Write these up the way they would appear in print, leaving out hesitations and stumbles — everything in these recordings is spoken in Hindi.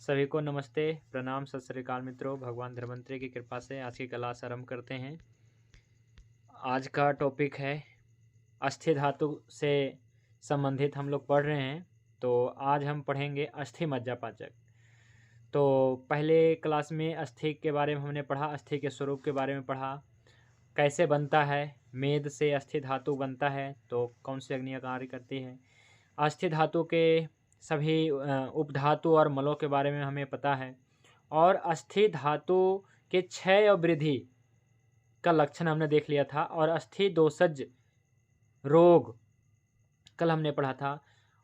सभी को नमस्ते, प्रणाम, सत श्री अकाल मित्रों। भगवान धन्वंतरि की कृपा से आज की क्लास आरंभ करते हैं। आज का टॉपिक है अस्थि धातु से संबंधित हम लोग पढ़ रहे हैं। तो आज हम पढ़ेंगे अस्थि मज्जा पाचक। तो पहले क्लास में अस्थि के बारे में हमने पढ़ा, अस्थि के स्वरूप के बारे में पढ़ा, कैसे बनता है, मेद से अस्थि धातु बनता है तो कौन सी अग्नियाँ कार्य करती है, अस्थि धातु के सभी उपधातु और मलों के बारे में हमें पता है, और अस्थि धातु के क्षय और वृद्धि का लक्षण हमने देख लिया था, और अस्थि दोषज रोग कल हमने पढ़ा था।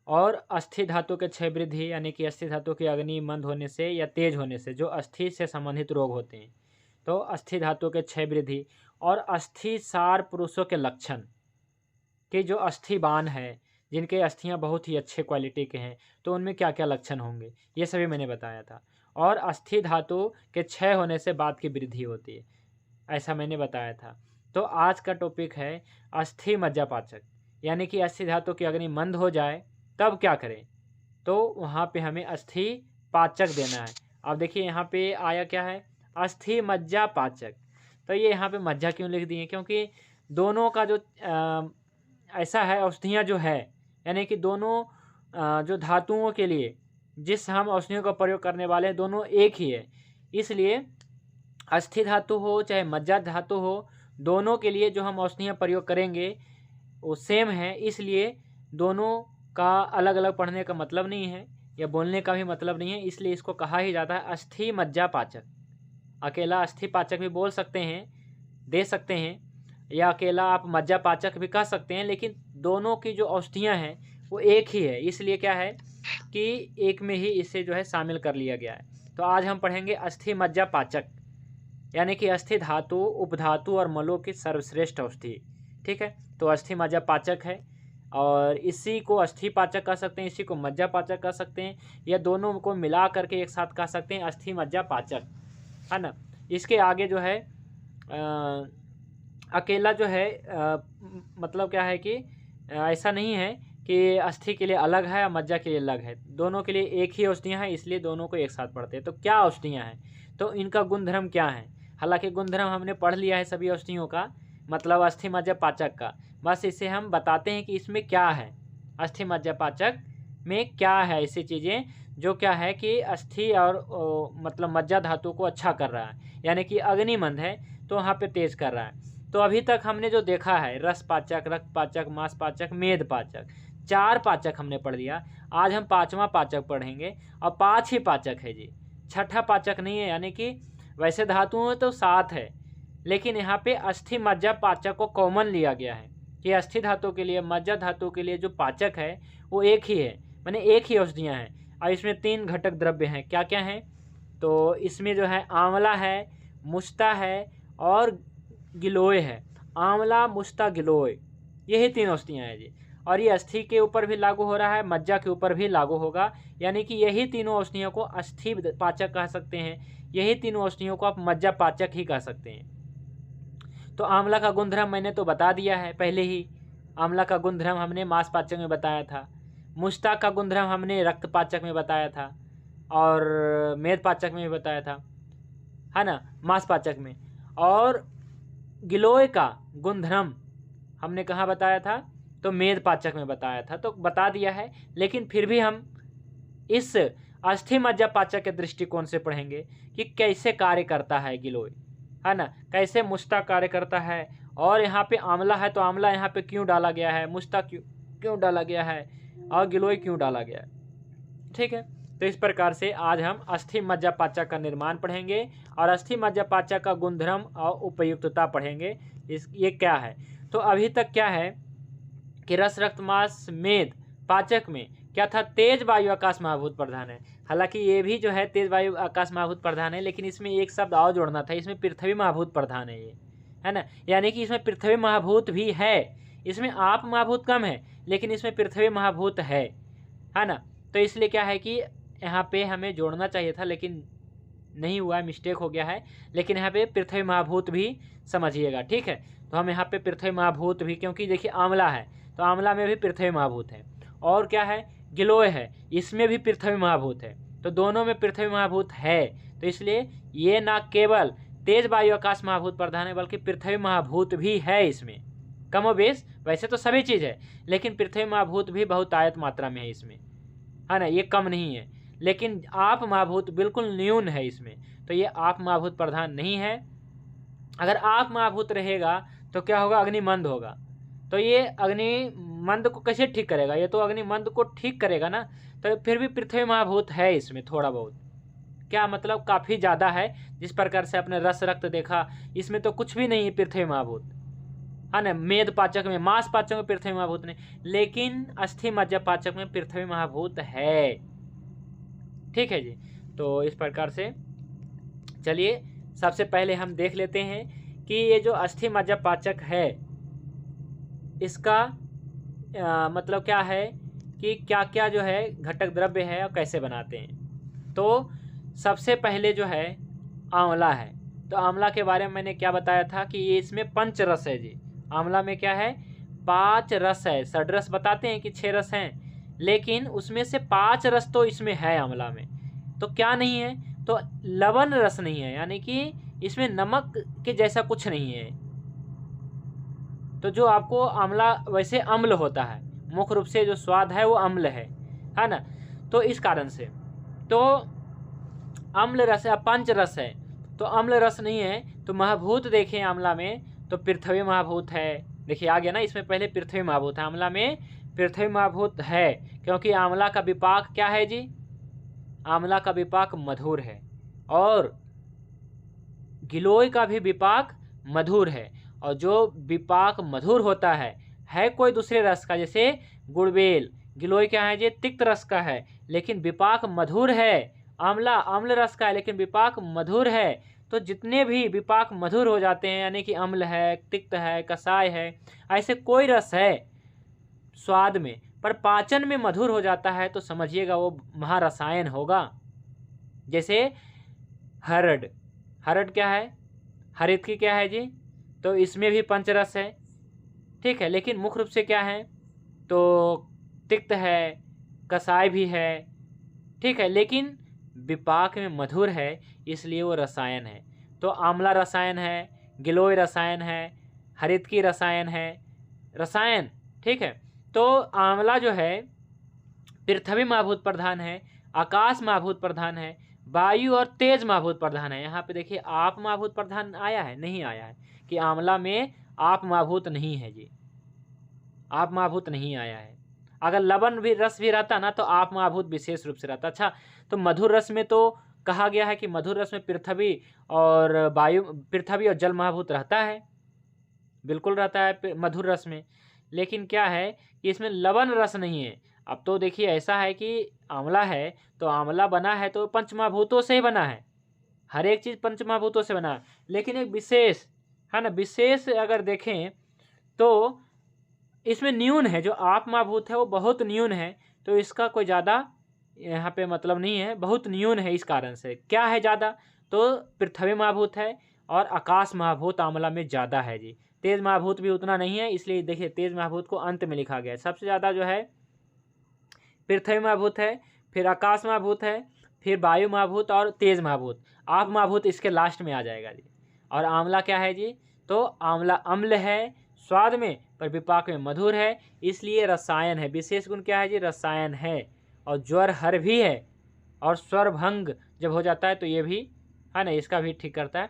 और अस्थि धातु के क्षय वृद्धि यानी कि अस्थि धातु की अग्नि मंद होने से या तेज होने से जो अस्थि से संबंधित रोग होते हैं, तो अस्थि धातु के क्षय वृद्धि, और अस्थि सार पुरुषों के लक्षण कि जो अस्थिवान है, जिनके अस्थियां बहुत ही अच्छे क्वालिटी के हैं, तो उनमें क्या क्या लक्षण होंगे, ये सभी मैंने बताया था। और अस्थि धातु के क्षय होने से बाद की वृद्धि होती है, ऐसा मैंने बताया था। तो आज का टॉपिक है अस्थि मज्जा पाचक, यानी कि अस्थि धातु की अग्नि मंद हो जाए तब क्या करें, तो वहाँ पे हमें अस्थि पाचक देना है। अब देखिए यहाँ पे आया क्या है, अस्थि मज्जा पाचक। तो ये यहाँ पे मज्जा क्यों लिख दिए, क्योंकि दोनों का जो ऐसा है, औषधियाँ जो है, यानी कि दोनों जो धातुओं के लिए जिस हम औषधियों का प्रयोग करने वाले हैं, दोनों एक ही है। इसलिए अस्थि धातु हो चाहे मज्जा धातु हो, दोनों के लिए जो हम औषधियाँ प्रयोग करेंगे वो सेम है। इसलिए दोनों का अलग अलग पढ़ने का मतलब नहीं है या बोलने का भी मतलब नहीं है, इसलिए इसको कहा ही जाता है अस्थि मज्जा पाचक। अकेला अस्थि पाचक भी बोल सकते हैं, दे सकते हैं, या अकेला आप मज्जा पाचक भी कह सकते हैं, लेकिन दोनों की जो औषधियाँ हैं वो एक ही है। इसलिए क्या है कि एक में ही इसे जो है शामिल कर लिया गया है। तो आज हम पढ़ेंगे अस्थि मज्जा पाचक, यानी कि अस्थि धातु, उपधातु और मलों की सर्वश्रेष्ठ औषधि। ठीक है, तो अस्थि मज्जा पाचक है, और इसी को अस्थि पाचक कह सकते हैं, इसी को मज्जा पाचक कह सकते हैं, या दोनों को मिला करके एक साथ कह सकते हैं अस्थि मज्जा पाचक, है ना। इसके आगे जो है अकेला जो है मतलब क्या है कि ऐसा नहीं है कि अस्थि के लिए अलग है और मज्जा के लिए अलग है, दोनों के लिए एक ही औषधियाँ हैं, इसलिए दोनों को एक साथ पढ़ते हैं। तो क्या औषधियाँ हैं, तो इनका गुणधर्म क्या है। हालांकि गुणधर्म हमने पढ़ लिया है सभी औषधियों का, मतलब अस्थि मज्जा पाचक का, बस इसे हम बताते हैं कि इसमें क्या है, अस्थि मज्जा पाचक में क्या है ऐसी चीज़ें जो क्या है कि अस्थि और मतलब मज्जा धातु को अच्छा कर रहा है, यानी कि अग्निमंद है तो वहाँ पे तेज कर रहा है। तो अभी तक हमने जो देखा है रस पाचक, रक्त पाचक, मांस पाचक, मेद पाचक, 4 पाचक हमने पढ़ लिया। आज हम 5वां पाचक पढ़ेंगे, और 5 ही पाचक है जी, 6ठा पाचक नहीं है। यानी कि वैसे धातुओं में तो 7 है, लेकिन यहाँ पे अस्थि मज्जा पाचक को कॉमन लिया गया है कि अस्थि धातु के लिए, मज्जा धातु के लिए जो पाचक है वो एक ही है, माने एक ही औषधियाँ हैं। और इसमें 3 घटक द्रव्य हैं। क्या क्या हैं, तो इसमें जो है आंवला है, मुस्ता है और गिलोय है। आंवला, मुस्ता, गिलोय, यही 3 औषधियाँ हैं जी। और ये अस्थि के ऊपर भी लागू हो रहा है, मज्जा के ऊपर भी लागू होगा, यानी कि यही तीनों औषधियों को अस्थि पाचक कह सकते हैं, यही तीनों औषधियों को आप मज्जा पाचक ही कह सकते हैं। तो आंवला का गुणधर्म मैंने तो बता दिया है पहले ही, आंवला का गुणधर्म हमने मांस पाचक में बताया था। मुस्ता का गुणधर्म हमने रक्त पाचक में बताया था, और मेद पाचक में भी बताया था, है ना, मांस पाचक में। और गिलोय का गुणधर्म हमने कहाँ बताया था, तो मेद पाचक में बताया था, तो बता दिया है। लेकिन फिर भी हम इस अस्थि मज्जा पाचक के दृष्टिकोण से पढ़ेंगे कि कैसे कार्य करता है गिलोय, है ना, कैसे मुस्ता कार्य करता है। और यहाँ पे आंवला है तो आंवला यहाँ पे क्यों डाला गया है, मुस्ता क्यों डाला गया है, और गिलोय क्यों डाला गया है। ठीक है, तो इस प्रकार से आज हम अस्थि मज्जा पाचक का निर्माण पढ़ेंगे, और अस्थि मज्जा पाचक का गुणधर्म और उपयुक्तता पढ़ेंगे। ये क्या है, तो अभी तक क्या है कि रस, रक्त, मांस, मेद पाचक में क्या था, तेज वायु आकाश महाभूत प्रधान है। हालांकि ये भी जो है तेज वायु आकाश महाभूत प्रधान है, लेकिन इसमें एक शब्द और जोड़ना था, इसमें पृथ्वी महाभूत प्रधान है ये, है ना, यानी कि इसमें पृथ्वी महाभूत भी है। इसमें आप महाभूत कम है, लेकिन इसमें पृथ्वी महाभूत है ना। तो इसलिए क्या है कि यहाँ पे हमें जोड़ना चाहिए था, लेकिन नहीं हुआ है, मिस्टेक हो गया है। लेकिन यहाँ पे पृथ्वी महाभूत भी समझिएगा, ठीक है। तो हम यहाँ पे पृथ्वी महाभूत भी, क्योंकि देखिए आंवला है तो आंवला में भी पृथ्वी महाभूत है, और क्या है, गिलोय है, इसमें भी पृथ्वी महाभूत है। तो दोनों में पृथ्वी महाभूत है। तो इसलिए ये ना केवल तेज वायु आकाश महाभूत प्रधान है बल्कि पृथ्वी महाभूत भी है इसमें, कमोबेश। वैसे तो सभी चीज़ है, लेकिन पृथ्वी महाभूत भी बहुत आयत मात्रा में है इसमें, है ना, ये कम नहीं है। लेकिन आप महाभूत बिल्कुल न्यून है इसमें, तो ये आप महाभूत प्रधान नहीं है। अगर आप महाभूत रहेगा तो क्या होगा, अग्नि मंद होगा। तो ये अग्नि मंद को कैसे ठीक करेगा, ये तो अग्नि मंद को ठीक करेगा ना। तो फिर भी पृथ्वी महाभूत है इसमें थोड़ा बहुत, क्या मतलब काफ़ी ज़्यादा है। जिस प्रकार से आपने रस रक्त देखा, इसमें तो कुछ भी नहीं है पृथ्वी महाभूत, है ना। मेद पाचक में, मांस पाचक में पृथ्वी महाभूत नहीं, लेकिन अस्थि मज्जा पाचक में पृथ्वी महाभूत है। ठीक है जी। तो इस प्रकार से चलिए सबसे पहले हम देख लेते हैं कि ये जो अस्थि मज्जा पाचक है इसका मतलब क्या है, कि क्या क्या जो है घटक द्रव्य है और कैसे बनाते हैं। तो सबसे पहले जो है आंवला है। तो आंवला के बारे में मैंने क्या बताया था कि ये इसमें 5 रस है जी। आंवला में क्या है, 5 रस है। षड्रस बताते हैं कि 6 रस हैं, लेकिन उसमें से 5 रस तो इसमें है आंवला में। तो क्या नहीं है, तो लवण रस नहीं है, यानी कि इसमें नमक के जैसा कुछ नहीं है। तो जो आपको आंवला वैसे अम्ल होता है, मुख्य रूप से जो स्वाद है वो अम्ल है ना। तो इस कारण से तो अम्ल रस है, 5 रस है, तो अम्ल रस नहीं है। तो महाभूत देखें आंवला में, तो पृथ्वी महाभूत है। देखिए आ गया ना, इसमें पहले पृथ्वी महाभूत है, आंवला में पृथ्वी महाभूत है। क्योंकि आंवला का विपाक क्या है जी, आंवला का विपाक मधुर है, और गिलोय का भी विपाक मधुर है। और जो विपाक मधुर होता है कोई दूसरे रस का, जैसे गुड़बेल, गिलोय क्या है जी, तिक्त रस का है, लेकिन विपाक मधुर है। आंवला अम्ल रस का है, लेकिन विपाक मधुर है। तो जितने भी विपाक मधुर हो जाते हैं, यानी कि अम्ल है, तिक्त है, कसाय है, ऐसे कोई रस है स्वाद में पर पाचन में मधुर हो जाता है, तो समझिएगा वो महारसायन होगा। जैसे हरड, हरड क्या है, हरितकी क्या है जी, तो इसमें भी 5 रस है। ठीक है, लेकिन मुख्य रूप से क्या है, तो तिक्त है, कसाय भी है। ठीक है, लेकिन विपाक में मधुर है, इसलिए वो रसायन है। तो आंवला रसायन है, गिलोय रसायन है, हरितकी रसायन है, रसायन। ठीक है, तो आंवला जो है पृथ्वी महाभूत प्रधान है, आकाश महाभूत प्रधान है, वायु और तेज महाभूत प्रधान है। यहाँ पे देखिए आप महाभूत प्रधान आया है, नहीं आया है, कि आंवला में आप महाभूत नहीं है जी, आप महाभूत नहीं आया है। अगर लवण भी रस भी रहता ना, तो आप महाभूत विशेष रूप से रहता। अच्छा, तो मधुर रस में तो कहा गया है कि मधुर रस में पृथ्वी और वायु, पृथ्वी और जल महाभूत रहता है, बिल्कुल रहता है मधुर रस में। लेकिन क्या है कि इसमें लवण रस नहीं है। अब तो देखिए ऐसा है कि आंवला है, तो आंवला बना है तो पंचमहाभूतों से ही बना है, हर एक चीज़ पंचमहाभूतों से बना है। लेकिन एक विशेष है ना, विशेष अगर देखें तो इसमें न्यून है, जो आप महाभूत है वो बहुत न्यून है। तो इसका कोई ज़्यादा यहाँ पे मतलब नहीं है, बहुत न्यून है। इस कारण से क्या है ज़्यादा, तो पृथ्वी महाभूत है और आकाश महाभूत आंवला में ज़्यादा है जी। तेज महाभूत भी उतना नहीं है, इसलिए देखिए तेज महाभूत को अंत में लिखा गया है। सबसे ज़्यादा जो है पृथ्वी महाभूत है, फिर आकाश महाभूत है, फिर वायु महाभूत और तेज महाभूत। आप महाभूत इसके लास्ट में आ जाएगा जी। और आंवला क्या है जी, तो आंवला अम्ल है स्वाद में, पर विपाक में मधुर है, इसलिए रसायन है। विशेष गुण क्या है जी, रसायन है। और ज्वर हर भी है, और स्वर भंग जब हो जाता है तो ये भी है ना, इसका भी ठीक करता है।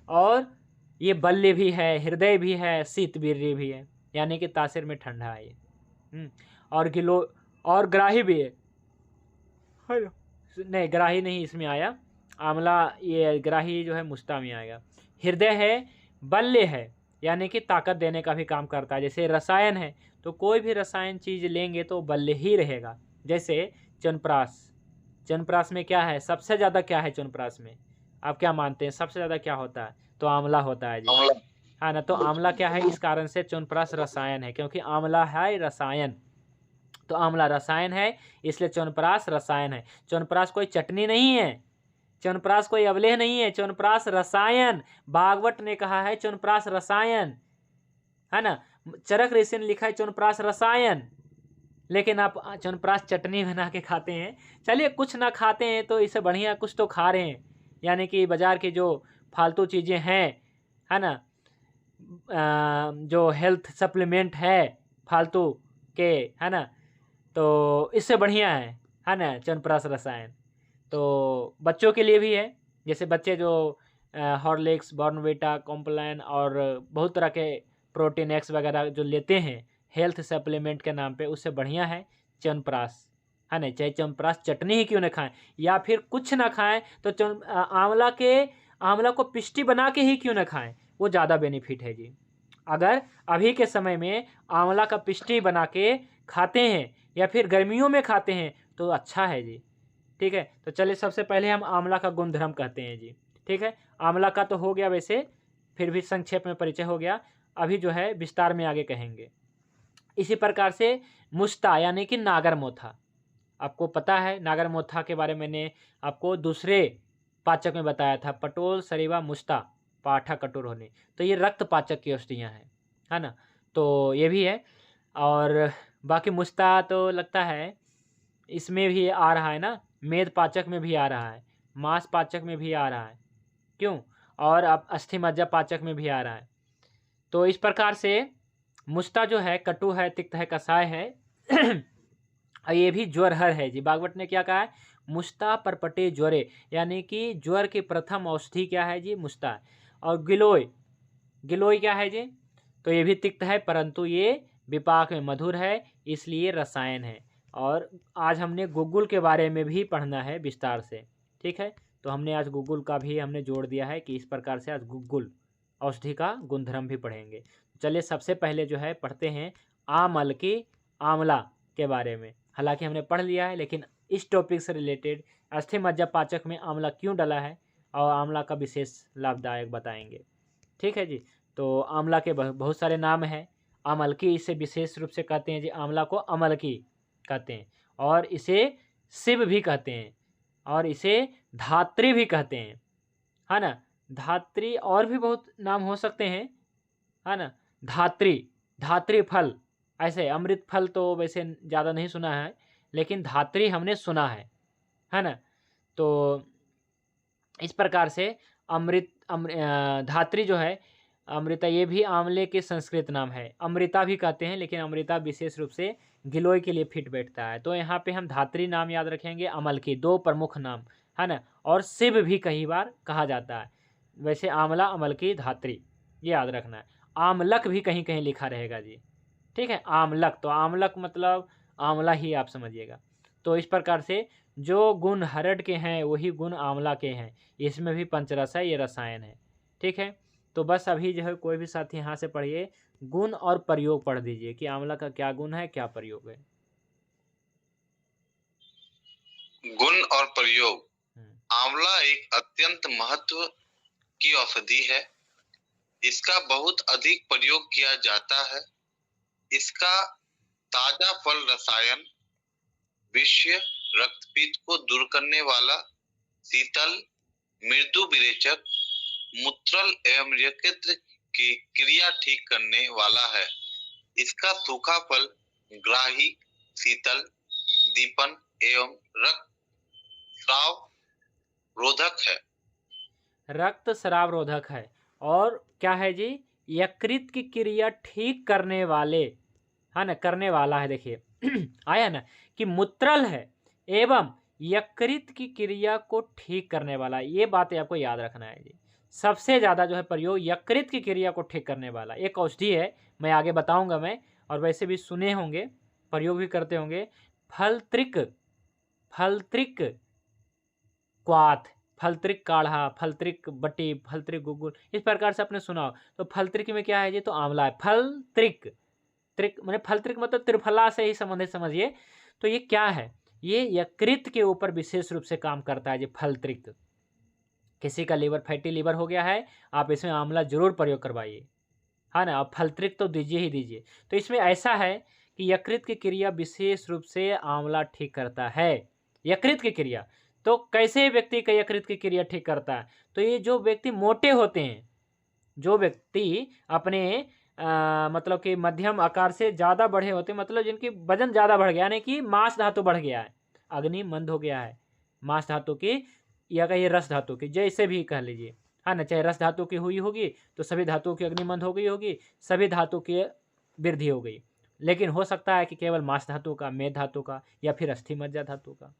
और ये बल्य भी है, हृदय भी है, शीतवीर्य भी है, यानी कि तासीर में ठंडा है ये। और गिलो और ग्राही भी है नहीं, ग्राही नहीं इसमें आया, आंवला ये ग्राही जो है मुस्ता में आएगा। हृदय है, बल्य है, यानी कि ताकत देने का भी काम करता है। जैसे रसायन है, तो कोई भी रसायन चीज़ लेंगे तो बल्य ही रहेगा। जैसे च्यवनप्राश, च्यवनप्राश में क्या है, सबसे ज़्यादा क्या है च्यवनप्राश में, आप क्या मानते हैं सबसे ज़्यादा क्या होता है, तो आंवला होता है जी, है ना। तो आंवला क्या है, इस कारण से च्यवनप्राश रसायन है, क्योंकि आंवला है रसायन। तो आंवला रसायन है, इसलिए च्यवनप्राश रसायन है। च्यवनप्राश कोई चटनी नहीं है, च्यवनप्राश कोई अवलेह नहीं है, च्यवनप्राश रसायन। भागवत ने कहा है च्यवनप्राश रसायन, है ना। चरक ऋषि ने लिखा है च्यवनप्राश रसायन, लेकिन आप च्यवनप्राश चटनी बना के खाते हैं। चलिए कुछ ना खाते हैं तो इससे बढ़िया कुछ तो खा रहे हैं, यानी कि बाज़ार की जो फालतू चीज़ें हैं, है ना, जो हेल्थ सप्लीमेंट है फालतू के, है ना, तो इससे बढ़िया है ना च्यवनप्राश रसायन। तो बच्चों के लिए भी है, जैसे बच्चे जो हॉर्लिक्स, बॉर्नवीटा, कॉम्प्लान और बहुत तरह के प्रोटीन एक्स वगैरह जो लेते हैं हेल्थ सप्लीमेंट के नाम पे, उससे बढ़िया है च्यवनप्राश, है ना। चाहे च्यवनप्राश चटनी ही क्यों ना खाएं, या फिर कुछ ना खाएं तो आंवला को पिष्टी बना के ही क्यों ना खाएं, वो ज़्यादा बेनिफिट है जी। अगर अभी के समय में आंवला का पिष्टी बना के खाते हैं या फिर गर्मियों में खाते हैं तो अच्छा है जी। ठीक है, तो चलिए सबसे पहले हम आंवला का गुणधर्म कहते हैं जी। ठीक है, आंवला का तो हो गया, वैसे फिर भी संक्षेप में परिचय हो गया, अभी जो है विस्तार में आगे कहेंगे। इसी प्रकार से मुस्ता यानी कि नागरमोथा, आपको पता है नागरमोथा के बारे में मैंने आपको दूसरे पाचक में बताया था, पटोल, सरीवा, मुस्ता, पाठा, कटोर होने, तो ये रक्त पाचक की औषधियाँ हैं, है ना। तो ये भी है, और बाकी मुस्ता तो लगता है इसमें भी आ रहा है ना, मेद पाचक में भी आ रहा है, मांस पाचक में भी आ रहा है, क्यों, और अब अस्थि मज्जा पाचक में भी आ रहा है। तो इस प्रकार से मुस्ता जो है कटु है, तिक्त है, कसाय है और ये भी ज्वरहर है जी। भागवत ने क्या कहा है, मुस्ता परपटे ज्वरे, यानी कि ज्वर की प्रथम औषधि क्या है जी, मुस्ता। और गिलोय, गिलोय क्या है जी, तो ये भी तिक्त है परंतु ये विपाक में मधुर है, इसलिए रसायन है। और आज हमने गुग्गुल के बारे में भी पढ़ना है विस्तार से, ठीक है। तो हमने आज गुग्गुल का भी हमने जोड़ दिया है कि इस प्रकार से आज गुग्गुल औषधि का गुणधर्म भी पढ़ेंगे। चलिए सबसे पहले जो है पढ़ते हैं आमलकी, आंवला के बारे में। हालांकि हमने पढ़ लिया है, लेकिन इस टॉपिक से रिलेटेड अस्थि मज्जा पाचक में आंवला क्यों डाला है और आंवला का विशेष लाभदायक बताएंगे। ठीक है जी। तो आंवला के बहुत सारे नाम हैं। अमलकी इसे विशेष रूप से कहते हैं जी, आंवला को अमलकी कहते हैं, और इसे शिव भी कहते हैं, और इसे धात्री भी कहते हैं, है ना। धात्री और भी बहुत नाम हो सकते हैं, है ना। धात्री, धात्री फल, ऐसे अमृत फल तो वैसे ज़्यादा नहीं सुना है, लेकिन धात्री हमने सुना है ना। तो इस प्रकार से धात्री जो है अमृता, ये भी आंवले के संस्कृत नाम है। अमृता भी कहते हैं, लेकिन अमृता विशेष रूप से गिलोय के लिए फिट बैठता है। तो यहाँ पे हम धात्री नाम याद रखेंगे, अमल की दो प्रमुख नाम, है ना। और शिव भी कई बार कहा जाता है, वैसे आंवला, अमल की, धात्री, ये याद रखना है। आमलक भी कहीं कहीं लिखा रहेगा जी, ठीक है। आमलक, तो आमलक मतलब आंवला ही आप समझिएगा। तो इस प्रकार से जो गुण हरड़ के हैं वही गुण आंवला के हैं, इसमें भी पंचरस है, ये रसायन है, ठीक है। तो बस अभी जो है कोई भी साथी यहाँ से पढ़िए, गुण और प्रयोग पढ़ दीजिए कि आंवला का क्या गुण है, क्या प्रयोग है। गुण और प्रयोग। आंवला एक अत्यंत महत्व की औषधि है। इसका बहुत अधिक प्रयोग किया जाता है। इसका ताजा फल रसायन, विषय, रक्तपीत को दूर करने वाला, शीतल, मृदु विरेचक, मूत्रल एवं यकृत की क्रिया ठीक करने वाला है। इसका सूखा फल ग्राही, शीतल, दीपन एवं रक्त स्राव रोधक है। रक्त स्राव रोधक है, और क्या है जी, यकृत की क्रिया ठीक करने वाले, है ना, करने वाला है। देखिए आया ना कि मूत्रल है एवं यकृत की क्रिया को ठीक करने वाला, ये बातें आपको याद रखना है जी। सबसे ज़्यादा जो है प्रयोग यकृत की क्रिया को ठीक करने वाला एक औषधि है, मैं आगे बताऊंगा मैं, और वैसे भी सुने होंगे, प्रयोग भी करते होंगे। फलत्रिक, फलत्रिक क्वाथ, फलत्रिक काढ़ा, फलत्रिक बटी, फलत्रिक गुग्गुल, इस प्रकार से आपने सुना हो। तो फलत्रिक में क्या है जी, तो आंवला है। फलत्रिक, त्रिक मैंने फलत्रिक मतलब त्रिफला से ही संबंधित समझिए। तो ये क्या है, ये यकृत के ऊपर विशेष रूप से काम करता है जी फलत्रिक। किसी का लीवर, फैटी लीवर हो गया है, आप इसमें आंवला जरूर प्रयोग करवाइए, है ना। अब फलत्रिक तो दीजिए ही दीजिए। तो इसमें ऐसा है कि यकृत की क्रिया विशेष रूप से आंवला ठीक करता है, यकृत की क्रिया। तो कैसे व्यक्ति का यकृत की क्रिया ठीक करता है, तो ये जो व्यक्ति मोटे होते हैं, जो व्यक्ति अपने मतलब कि मध्यम आकार से ज़्यादा बढ़े होते, मतलब जिनकी वजन ज़्यादा बढ़ गया, यानी कि मांस धातु बढ़ गया है, अग्नि मंद हो गया है मांस धातु की या कहिए रस धातु की, जैसे भी कह लीजिए, है ना। चाहे रस धातु की हुई होगी तो सभी धातुओं की अग्नि मंद हो गई होगी, सभी धातु की वृद्धि हो गई। लेकिन हो सकता है कि केवल मांस धातु का, मेद धातु का, या फिर अस्थि मज्जा धातु का।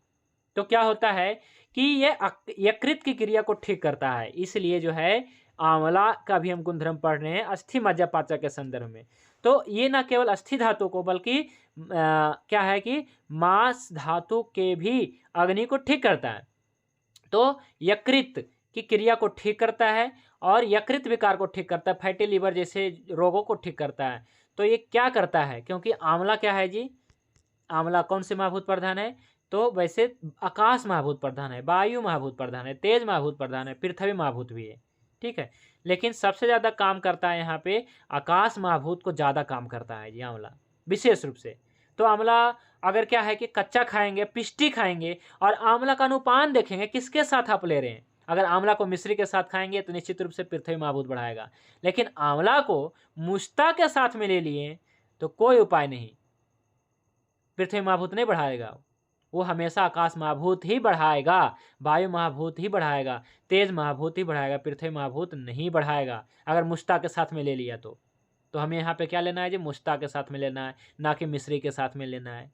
तो क्या होता है कि ये यकृत की क्रिया को ठीक करता है, इसलिए जो है आंवला का भी हम गुणधर्म पढ़ रहे हैं अस्थि मज्जा पाचक के संदर्भ में। तो ये ना केवल अस्थि धातु को बल्कि क्या है कि मांस धातु के भी अग्नि को ठीक करता है। तो यकृत की क्रिया को ठीक करता है और यकृत विकार को ठीक करता है, फैटी लीवर जैसे रोगों को ठीक करता है। तो ये क्या करता है, क्योंकि आंवला क्या है जी, आंवला कौन से महाभूत प्रधान है, तो वैसे आकाश महाभूत प्रधान है, वायु महाभूत प्रधान है, तेज महाभूत प्रधान है, पृथ्वी महाभूत भी है, ठीक है। लेकिन सबसे ज़्यादा काम करता है यहाँ पे आकाश महाभूत को ज़्यादा काम करता है जी आंवला, विशेष रूप से। तो आंवला अगर क्या है कि कच्चा खाएंगे, पिष्टी खाएंगे, और आंवला का अनुपान देखेंगे किसके साथ आप ले रहे हैं। अगर आंवला को मिश्री के साथ खाएंगे तो निश्चित रूप से पृथ्वी महाभूत बढ़ाएगा, लेकिन आंवला को मुश्ता के साथ में ले लिए तो कोई उपाय नहीं, पृथ्वी महाभूत नहीं बढ़ाएगा, वो हमेशा आकाश महाभूत ही बढ़ाएगा, वायु महाभूत ही बढ़ाएगा, तेज महाभूत ही बढ़ाएगा, पृथ्वी महाभूत नहीं बढ़ाएगा अगर मुश्ता के साथ में ले लिया तो हमें यहाँ पे क्या लेना है जी, मुश्ता के साथ में लेना है, ना कि मिश्री के साथ में लेना है।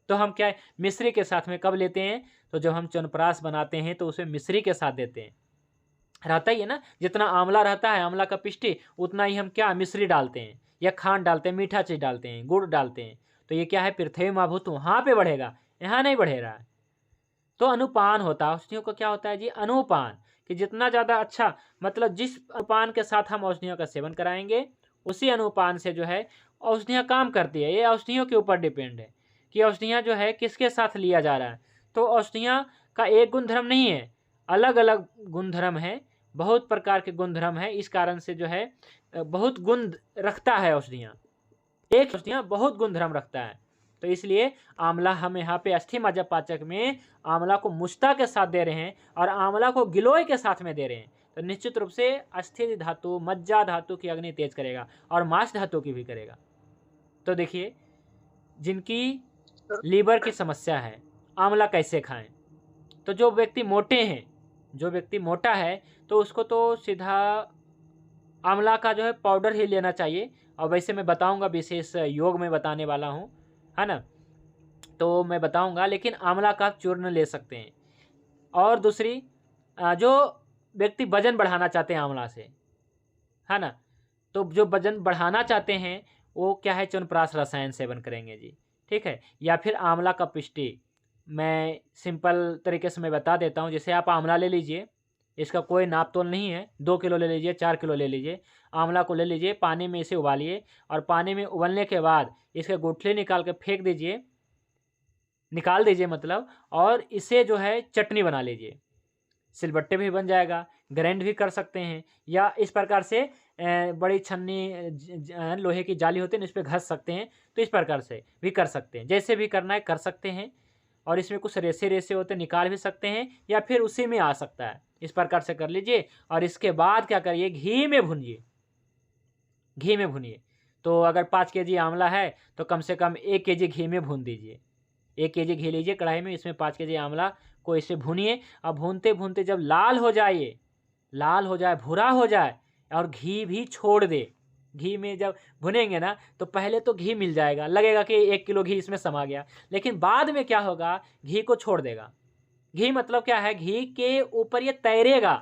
तो हम क्या है मिश्री के साथ में कब लेते हैं, तो जब हम च्यवनप्राश बनाते हैं तो उसे मिश्री के साथ देते हैं, रहता ही है ना, जितना आंवला रहता है, आंवला का पिष्टी, उतना ही हम क्या मिश्री डालते हैं या खांड डालते हैं, मीठा चीज डालते हैं, गुड़ डालते हैं। तो ये क्या है पृथ्वी महाभूत वहाँ पे बढ़ेगा, यहाँ नहीं बढ़े रहा है। तो अनुपान होता है औषधियों का, क्या होता है जी अनुपान, कि जितना ज़्यादा अच्छा, मतलब जिस अनुपान के साथ हम औषधियों का सेवन कराएंगे उसी अनुपान से जो है औषधियाँ काम करती है। ये औषधियों के ऊपर डिपेंड है कि औषधियाँ जो है किसके साथ लिया जा रहा है। तो औषधियाँ का एक गुणधर्म नहीं है, अलग अलग गुणधर्म है, बहुत प्रकार के गुणधर्म है, इस कारण से जो है बहुत गुण रखता है औषधियाँ, एक औषधियाँ बहुत गुणधर्म रखता है। तो इसलिए आंवला हम यहाँ पे अस्थि मज्जा पाचक में आंवला को मुश्ता के साथ दे रहे हैं और आंवला को गिलोय के साथ में दे रहे हैं, तो निश्चित रूप से अस्थि धातु मज्जा धातु की अग्नि तेज करेगा और मांस धातु की भी करेगा। तो देखिए जिनकी लीवर की समस्या है आंवला कैसे खाएं, तो जो व्यक्ति मोटे हैं, जो व्यक्ति मोटा है तो उसको तो सीधा आंवला का जो है पाउडर ही लेना चाहिए, और वैसे मैं बताऊंगा, विशेष योग में बताने वाला हूँ, है ना, तो मैं बताऊंगा, लेकिन आंवला का चूर्ण ले सकते हैं। और दूसरी जो व्यक्ति वजन बढ़ाना चाहते हैं आंवला से, है ना, तो जो वजन बढ़ाना चाहते हैं वो क्या है च्यवनप्राश रसायन सेवन करेंगे जी, ठीक है। या फिर आंवला का पिष्टी, मैं सिंपल तरीके से मैं बता देता हूँ। जैसे आप आंवला ले लीजिए, इसका कोई नाप तोल नहीं है, 2 किलो ले लीजिए, 4 किलो ले लीजिए, आंवला को ले लीजिए, पानी में इसे उबालिए, और पानी में उबलने के बाद इसके गुठली निकाल के फेंक दीजिए, निकाल दीजिए मतलब, और इसे जो है चटनी बना लीजिए, सिलबट्टे भी बन जाएगा, ग्राइंड भी कर सकते हैं, या इस प्रकार से बड़ी छन्नी लोहे की जाली होती है इस पर घस सकते हैं, तो इस प्रकार से भी कर सकते हैं, जैसे भी करना है कर सकते हैं। और इसमें कुछ रेसे रेसे होते निकाल भी सकते हैं, या फिर उसी में आ सकता है, इस प्रकार से कर लीजिए। और इसके बाद क्या करिए, घी में भूनिए, घी में भूनिए। तो अगर 5 kg आंवला है तो कम से कम 1 kg घी में भून दीजिए, 1 kg घी लीजिए कढ़ाई में, इसमें 5 kg आंवला को इसे भूनिए। और भूनते भूनते जब लाल हो जाए, लाल हो जाए, भूरा हो जाए, और घी भी छोड़ दे, घी में जब भुनेंगे ना तो पहले तो घी मिल जाएगा, लगेगा कि 1 किलो घी इसमें समा गया, लेकिन बाद में क्या होगा, घी को छोड़ देगा। घी मतलब क्या है, घी के ऊपर ये तैरेगा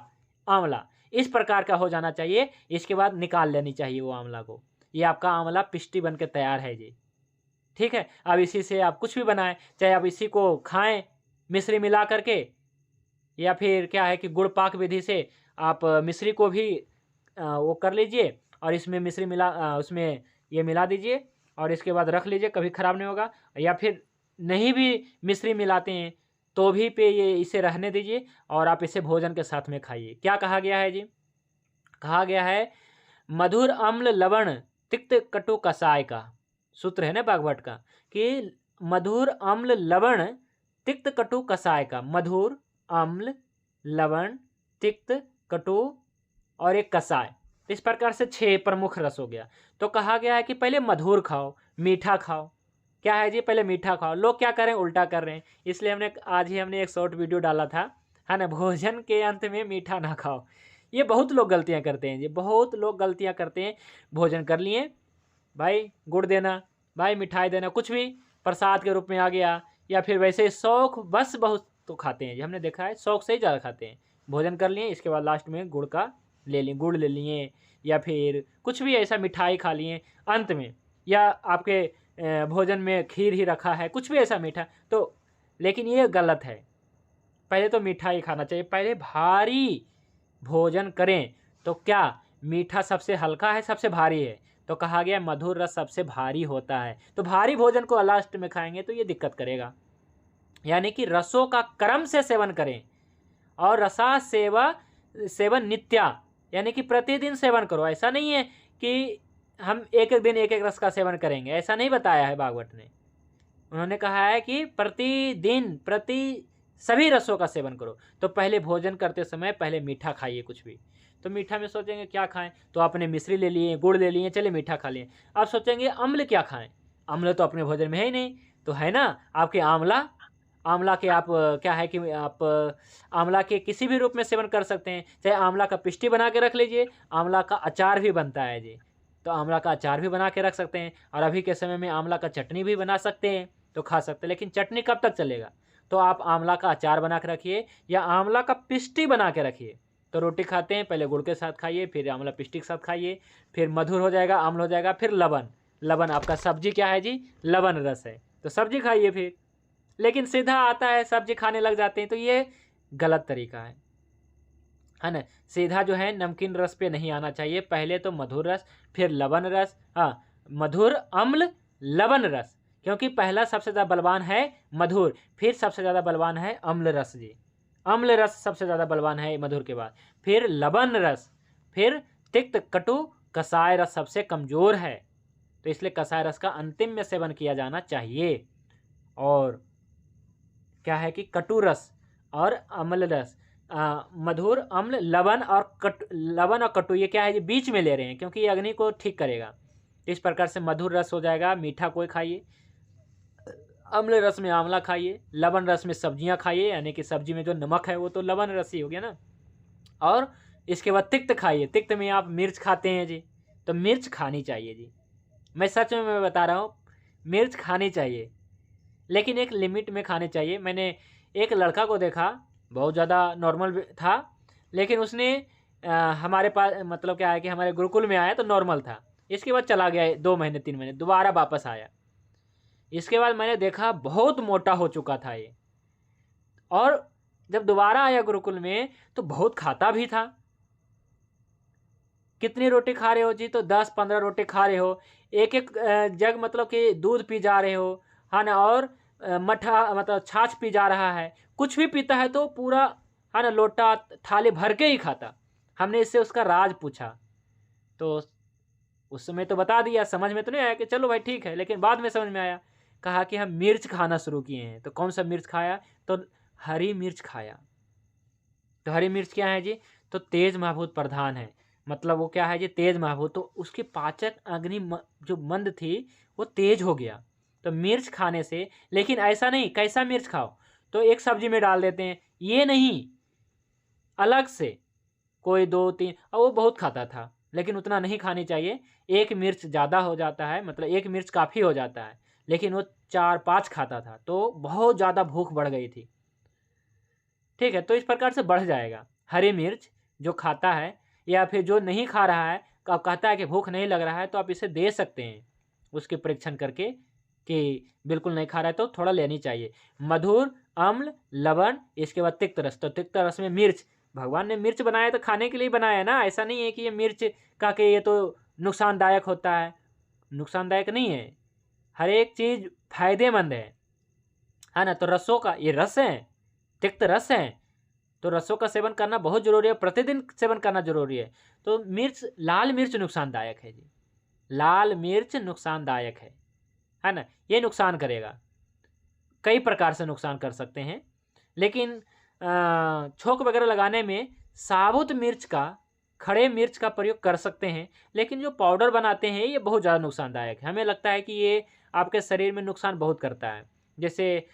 आंवला, इस प्रकार का हो जाना चाहिए। इसके बाद निकाल लेनी चाहिए वो आंवला को। ये आपका आंवला पिष्टी बन के तैयार है जी, ठीक है। अब इसी से आप कुछ भी बनाएं, चाहे आप इसी को खाएं मिश्री मिला करके, या फिर क्या है कि गुड़ पाक विधि से आप मिश्री को भी वो कर लीजिए, और इसमें मिश्री मिला उसमें ये मिला दीजिए, और इसके बाद रख लीजिए, कभी ख़राब नहीं होगा। या फिर नहीं भी मिश्री मिलाते हैं तो भी पे ये इसे रहने दीजिए, और आप इसे भोजन के साथ में खाइए। क्या कहा गया है जी, कहा गया है मधुर अम्ल लवण तिक्त कटु कसाय का सूत्र है ना भागवत का, कि मधुर अम्ल लवण तिक्त कटु कसाय का, मधुर अम्ल लवण तिक्त कटु और एक कसाय, तो इस प्रकार से 6 प्रमुख रस हो गया। तो कहा गया है कि पहले मधुर खाओ, मीठा खाओ। क्या है जी, पहले मीठा खाओ। लोग क्या कर रहे हैं, उल्टा कर रहे हैं। इसलिए हमने एक शॉर्ट वीडियो डाला था, है ना, भोजन के अंत में मीठा ना खाओ। ये बहुत लोग गलतियां करते हैं जी, बहुत लोग गलतियां करते हैं। भोजन कर लिए, भाई गुड़ देना, भाई मिठाई देना, कुछ भी प्रसाद के रूप में आ गया, या फिर वैसे शौक बस बहुत तो खाते हैं जी, हमने देखा है शौक से ही ज़्यादा खाते हैं। भोजन कर लिए, इसके बाद लास्ट में गुड़ ले लिए, या फिर कुछ भी ऐसा मिठाई खा लिए अंत में, या आपके भोजन में खीर ही रखा है, कुछ भी ऐसा मीठा। तो लेकिन ये गलत है। पहले तो मीठा ही खाना चाहिए, पहले भारी भोजन करें। तो क्या मीठा सबसे हल्का है, सबसे भारी है? तो कहा गया मधुर रस सबसे भारी होता है। तो भारी भोजन को लास्ट में खाएंगे तो ये दिक्कत करेगा। यानी कि रसों का क्रम से सेवन करें, और रसा सेवन नित्या, यानी कि प्रतिदिन सेवन करो। ऐसा नहीं है कि हम एक एक दिन एक एक रस का सेवन करेंगे, ऐसा नहीं बताया है भागवत ने। उन्होंने कहा है कि प्रतिदिन सभी रसों का सेवन करो। तो पहले भोजन करते समय पहले मीठा खाइए कुछ भी। तो मीठा में सोचेंगे क्या खाएं, तो आपने मिश्री ले लिए, गुड़ ले लिए, चलिए मीठा खा लिए। आप सोचेंगे अम्ल क्या खाएं, अम्ल तो अपने भोजन में है ही नहीं। तो है ना आपके आंवला के आप क्या है कि आप आंवला के किसी भी रूप में सेवन कर सकते हैं। चाहे आंवला का पिष्टी बना के रख लीजिए, आंवला का अचार भी बनता है जी, तो आंवला का अचार भी बना के रख सकते हैं। और अभी के समय में आंवला का चटनी भी बना सकते हैं, तो खा सकते हैं। लेकिन चटनी कब तक चलेगा? तो आप आंवला का अचार बना के रखिए, या आंवला का पिष्टी बना के रखिए। तो रोटी खाते हैं, पहले गुड़ के साथ खाइए, फिर आंवला पिष्टी के साथ खाइए, फिर मधुर हो जाएगा, आम्ल हो जाएगा, फिर लबन आपका सब्जी क्या है जी, लबन रस है, तो सब्जी खाइए फिर। लेकिन सीधा आता है सब्जी खाने लग जाते हैं, तो ये गलत तरीका है ना। सीधा जो है नमकीन रस पे नहीं आना चाहिए। पहले तो मधुर रस, फिर लबन रस, हाँ, मधुर अम्ल लबन रस, क्योंकि पहला सबसे ज़्यादा बलवान है मधुर, फिर सबसे ज़्यादा बलवान है अम्ल रस जी। अम्ल रस सबसे ज़्यादा बलवान है मधुर के बाद, फिर लबन रस, फिर तिक्त कटु कसाय रस सबसे कमज़ोर है। तो इसलिए कसाय रस का अंतिम में सेवन किया जाना चाहिए। और क्या है कि कटु रस और अम्ल रस, मधुर अम्ल लबन और कटु, ये क्या है, ये बीच में ले रहे हैं, क्योंकि ये अग्नि को ठीक करेगा। इस प्रकार से मधुर रस हो जाएगा, मीठा कोई खाइए, अम्ल रस में आंवला खाइए, लबन रस में सब्जियां खाइए, यानी कि सब्जी में जो नमक है वो तो लबन रस ही हो गया ना। और इसके बाद तिक्त खाइए। तिक्त में आप मिर्च खाते हैं जी, तो मिर्च खानी चाहिए जी। मैं सच में मैं बता रहा हूँ, मिर्च खानी चाहिए, लेकिन एक लिमिट में खानी चाहिए। मैंने एक लड़का को देखा, बहुत ज़्यादा नॉर्मल था, लेकिन उसने हमारे पास मतलब क्या है कि हमारे गुरुकुल में आया तो नॉर्मल था, इसके बाद चला गया 2 महीने 3 महीने, दोबारा वापस आया। इसके बाद मैंने देखा बहुत मोटा हो चुका था ये, और जब दोबारा आया गुरुकुल में तो बहुत खाता भी था। कितनी रोटी खा रहे हो जी? तो 10-15 रोटी खा रहे हो, एक एक जग मतलब कि दूध पी जा रहे हो, है ना, और मठा मतलब छाछ पी जा रहा है। कुछ भी पीता है तो पूरा, है ना, लोटा थाली भर के ही खाता। हमने इससे उसका राज पूछा, तो उस समय तो बता दिया, समझ में तो नहीं आया कि चलो भाई ठीक है, लेकिन बाद में समझ में आया। कहा कि हम मिर्च खाना शुरू किए हैं। तो कौन सा मिर्च खाया? तो हरी मिर्च खाया। तो हरी मिर्च क्या है जी? तो तेज महाभूत प्रधान है, मतलब वो क्या है जी, तेज महाभूत। तो उसकी पाचक अग्नि जो मंद थी वो तेज हो गया। तो मिर्च खाने से, लेकिन ऐसा नहीं कैसा मिर्च खाओ, तो एक सब्जी में डाल देते हैं, ये नहीं, अलग से कोई 2-3, और वो बहुत खाता था, लेकिन उतना नहीं खानी चाहिए। एक मिर्च ज़्यादा हो जाता है, मतलब एक मिर्च काफ़ी हो जाता है, लेकिन वो 4-5 खाता था, तो बहुत ज़्यादा भूख बढ़ गई थी। ठीक है, तो इस प्रकार से बढ़ जाएगा। हरी मिर्च जो खाता है, या फिर जो नहीं खा रहा है, कहता है कि भूख नहीं लग रहा है, तो आप इसे दे सकते हैं उसके परीक्षण करके कि बिल्कुल नहीं खा रहा है तो थोड़ा लेनी चाहिए। मधुर अम्ल लवण, इसके बाद तिक्त रस। तो तिक्त रस में मिर्च, भगवान ने मिर्च बनाया तो खाने के लिए बनाया ना, ऐसा नहीं है कि ये मिर्च का के ये तो नुकसानदायक होता है, नुकसानदायक नहीं है। हर एक चीज़ फायदेमंद है ना। तो रसों का ये रस है, तिक्त रस है, तो रसों का सेवन करना बहुत जरूरी है, प्रतिदिन सेवन करना जरूरी है। तो मिर्च, लाल मिर्च नुकसानदायक है जी, लाल मिर्च नुकसानदायक है ना, ये नुकसान करेगा, कई प्रकार से नुकसान कर सकते हैं। लेकिन छोंक वगैरह लगाने में साबुत मिर्च का खड़े मिर्च का प्रयोग कर सकते हैं, लेकिन जो पाउडर बनाते हैं ये बहुत ज़्यादा नुकसानदायक है। हमें लगता है कि ये आपके शरीर में नुकसान बहुत करता है। जैसे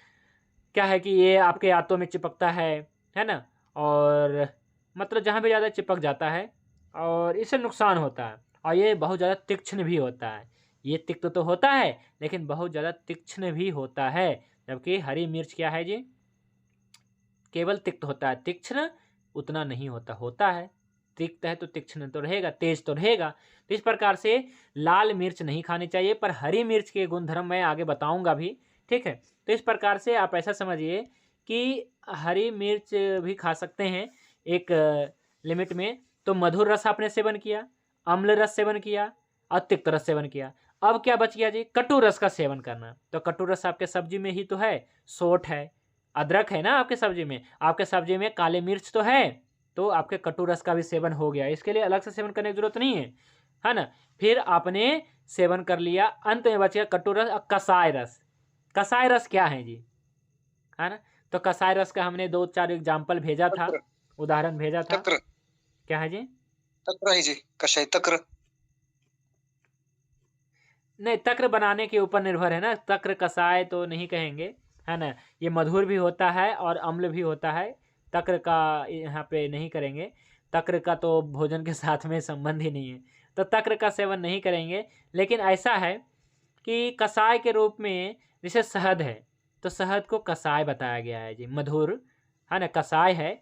क्या है कि ये आपके आंतों में चिपकता है ना? और मतलब जहाँ भी ज़्यादा चिपक जाता है और इससे नुकसान होता है, और ये बहुत ज़्यादा तीक्ष्ण भी होता है। ये तिक्त तो होता है, लेकिन बहुत ज़्यादा तीक्ष्ण भी होता है, जबकि हरी मिर्च क्या है जी? केवल तिक्त होता है, तीक्ष्ण उतना नहीं होता। होता है, तिक्त है तो तीक्ष्ण तो रहेगा, तेज तो रहेगा। तो इस प्रकार से लाल मिर्च नहीं खानी चाहिए, पर हरी मिर्च के गुणधर्म मैं आगे बताऊंगा भी, ठीक है? तो इस प्रकार से आप ऐसा समझिए कि हरी मिर्च भी खा सकते हैं एक लिमिट में। तो मधुर रस आपने सेवन किया, अम्ल रस सेवन किया और तिक्त रस सेवन किया। अब क्या बच गया जी? कटु रस का सेवन करना। तो कटु रस आपके सब्जी में ही तो है, सोंठ है, अदरक है ना आपके सब्जी में, आपके सब्जी में काले मिर्च तो है, तो आपके कटु रस का भी सेवन हो गया। इसके लिए अलग से सेवन करने की जरूरत नहीं है ना? फिर आपने सेवन कर लिया, अंत में बच गया कटु रस और कसाय रस। कसाय रस क्या है जी? है ना? तो कसाय रस का हमने 2-4 एग्जाम्पल भेजा था, उदाहरण भेजा था। तक्र। क्या है जी? तक्र है जी, कषाय तक्र। नहीं, तक्र बनाने के ऊपर निर्भर है ना, तक्र कसाय तो नहीं कहेंगे, है ना? ये मधुर भी होता है और अम्ल भी होता है। तक्र का यहाँ पे नहीं करेंगे, तक्र का तो भोजन के साथ में संबंध ही नहीं है, तो तक्र का सेवन नहीं करेंगे। लेकिन ऐसा है कि कसाय के रूप में जैसे शहद है, तो शहद को कसाय बताया गया है जी, मधुर है ना, कसाय है।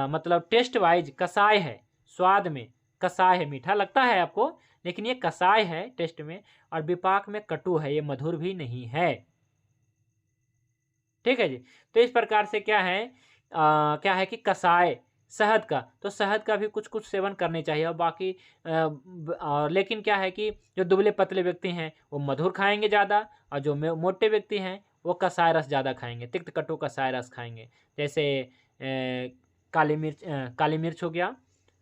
मतलब टेस्ट वाइज कसाय है, स्वाद में कसाय है, मीठा लगता है आपको, लेकिन ये कसाय है टेस्ट में। और विपाक में कटु है, ये मधुर भी नहीं है। ठीक है जी? तो इस प्रकार से क्या है, क्या है कि कसाय शहद का, तो शहद का भी कुछ कुछ सेवन करने चाहिए। और बाकी और लेकिन क्या है कि जो दुबले पतले व्यक्ति हैं वो मधुर खाएंगे ज़्यादा, और जो मोटे व्यक्ति हैं वो कसाय रस ज़्यादा खाएंगे, तिक्त कटु कसाय रस खाएंगे। जैसे काली मिर्च हो गया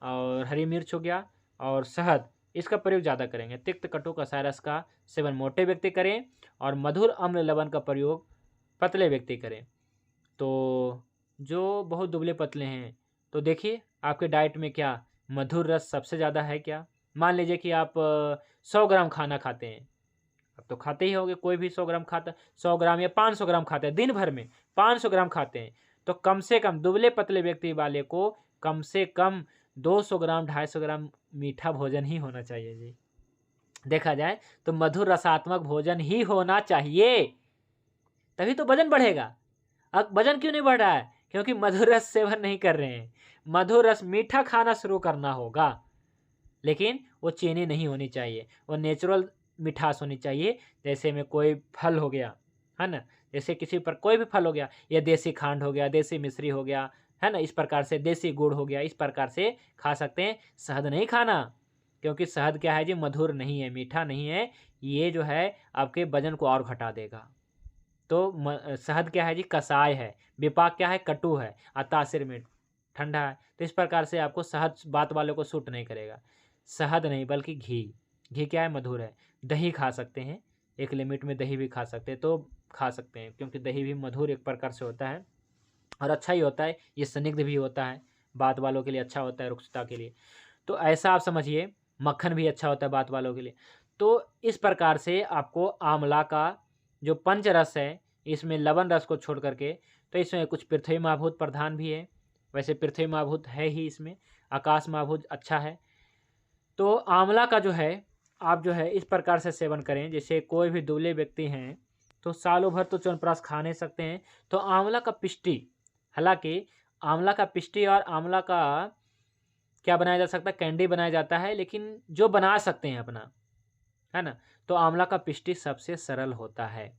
और हरी मिर्च हो गया और शहद, इसका प्रयोग ज़्यादा करेंगे। तिक्त कटु कसाय रस का सेवन मोटे व्यक्ति करें और मधुर अम्ल लवण का प्रयोग पतले व्यक्ति करें। तो जो बहुत दुबले पतले हैं, तो देखिए आपके डाइट में क्या मधुर रस सबसे ज़्यादा है क्या? मान लीजिए कि आप 100 ग्राम खाना खाते हैं, अब तो खाते ही होंगे, कोई भी 100 ग्राम खाता, 100 ग्राम या 500 ग्राम खाते हैं, दिन भर में 500 ग्राम खाते हैं, तो कम से कम दुबले पतले व्यक्ति वाले को कम से कम 200 ग्राम 250 ग्राम मीठा भोजन ही होना चाहिए जी। देखा जाए तो मधुर रसात्मक भोजन ही होना चाहिए, तभी तो वजन बढ़ेगा। अब वजन क्यों नहीं बढ़ रहा है? क्योंकि मधुर रस सेवन नहीं कर रहे हैं। मधुर रस मीठा खाना शुरू करना होगा, लेकिन वो चीनी नहीं होनी चाहिए, वो नेचुरल मिठास होनी चाहिए। जैसे में कोई फल हो गया, है ना, जैसे किसी पर कोई भी फल हो गया, या देसी खांड हो गया, देसी मिश्री हो गया, है ना, इस प्रकार से देसी गुड़ हो गया, इस प्रकार से खा सकते हैं। शहद नहीं खाना, क्योंकि शहद क्या है जी, मधुर नहीं है, मीठा नहीं है, ये जो है आपके वजन को और घटा देगा। तो शहद क्या है जी, कसाय है। विपाक क्या है, कटु है। और तासीर में ठंडा है। तो इस प्रकार से आपको शहद बात वालों को सूट नहीं करेगा। शहद नहीं बल्कि घी, घी क्या है, मधुर है। दही खा सकते हैं, एक लिमिट में दही भी खा सकते हैं, तो खा सकते हैं, क्योंकि दही भी मधुर एक प्रकार से होता है और अच्छा ही होता है। ये स्निग्ध भी होता है, बात वालों के लिए अच्छा होता है, रुक्षता के लिए। तो ऐसा आप समझिए, मक्खन भी अच्छा होता है बात वालों के लिए। तो इस प्रकार से आपको आंवला का जो पंच रस है, इसमें लवण रस को छोड़ करके, तो इसमें कुछ पृथ्वी महाभूत प्रधान भी है। वैसे पृथ्वी महाभूत है ही इसमें, आकाश महाभूत अच्छा है। तो आंवला का जो है, आप जो है इस प्रकार से सेवन करें। जैसे कोई भी दुबले व्यक्ति हैं तो सालों भर तो च्यवनप्राश खा नहीं सकते हैं, तो आंवला का पिष्टी, हालांकि आंवला का पिष्टी और आंवला का क्या बनाया जा सकता है, कैंडी बनाया जाता है, लेकिन जो बना सकते हैं अपना, है ना, तो आंवला का पिष्टी सबसे सरल होता है।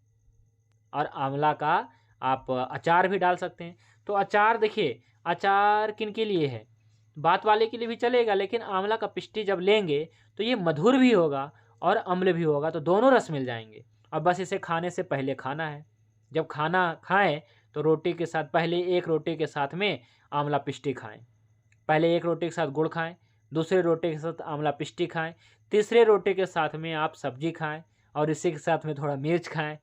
और आंवला का आप अचार भी डाल सकते हैं। तो अचार देखिए, अचार किन के लिए है, बात वाले के लिए भी चलेगा, लेकिन आंवला का पिष्टी जब लेंगे तो ये मधुर भी होगा और अम्ल भी होगा, तो दोनों रस मिल जाएंगे। और बस इसे खाने से पहले खाना है। जब खाना खाएं तो रोटी के साथ, पहले एक रोटी के साथ में आंवला पिष्टी खाएं, पहले एक रोटी के साथ गुड़ खाएं, दूसरे रोटी के साथ आंवला पिष्टी खाएं, तीसरे रोटी के साथ में आप सब्जी खाएं, और इसी के साथ में थोड़ा मिर्च खाएं,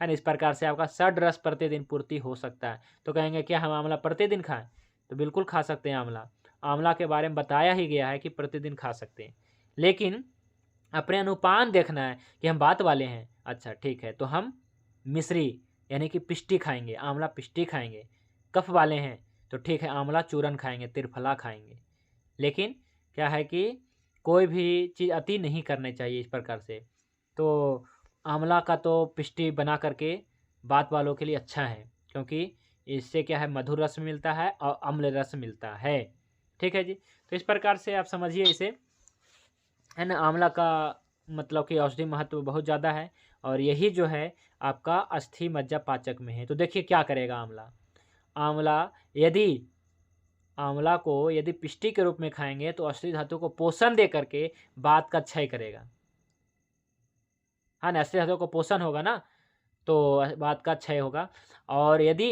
है ना। इस प्रकार से आपका 60 रस प्रतिदिन पूर्ति हो सकता है। तो कहेंगे क्या हम आंवला प्रतिदिन खाएं? तो बिल्कुल खा सकते हैं आंवला। आंवला के बारे में बताया ही गया है कि प्रतिदिन खा सकते हैं, लेकिन अपने अनुपान देखना है कि हम बात वाले हैं। अच्छा ठीक है, तो हम मिश्री यानी कि पिष्टी खाएंगे, आंवला पिष्टी खाएंगे। कफ वाले हैं तो ठीक है, आंवला चूरन खाएंगे, त्रिफला खाएंगे। लेकिन क्या है कि कोई भी चीज़ अति नहीं करनी चाहिए इस प्रकार से। तो आंवला का तो पिष्टी बना करके बात वालों के लिए अच्छा है, क्योंकि इससे क्या है, मधुर रस मिलता है और अम्ल रस मिलता है। ठीक है जी, तो इस प्रकार से आप समझिए इसे, है ना। आंवला का मतलब कि औषधि महत्व बहुत ज़्यादा है, और यही जो है आपका अस्थि मज्जा पाचक में है। तो देखिए क्या करेगा आंवला। आंवला आंवला को यदि पिष्टी के रूप में खाएंगे तो अस्थि धातु को पोषण दे करके बात का क्षय करेगा। हाँ ना, अस्थि धातु को पोषण होगा ना तो बात का क्षय होगा। और यदि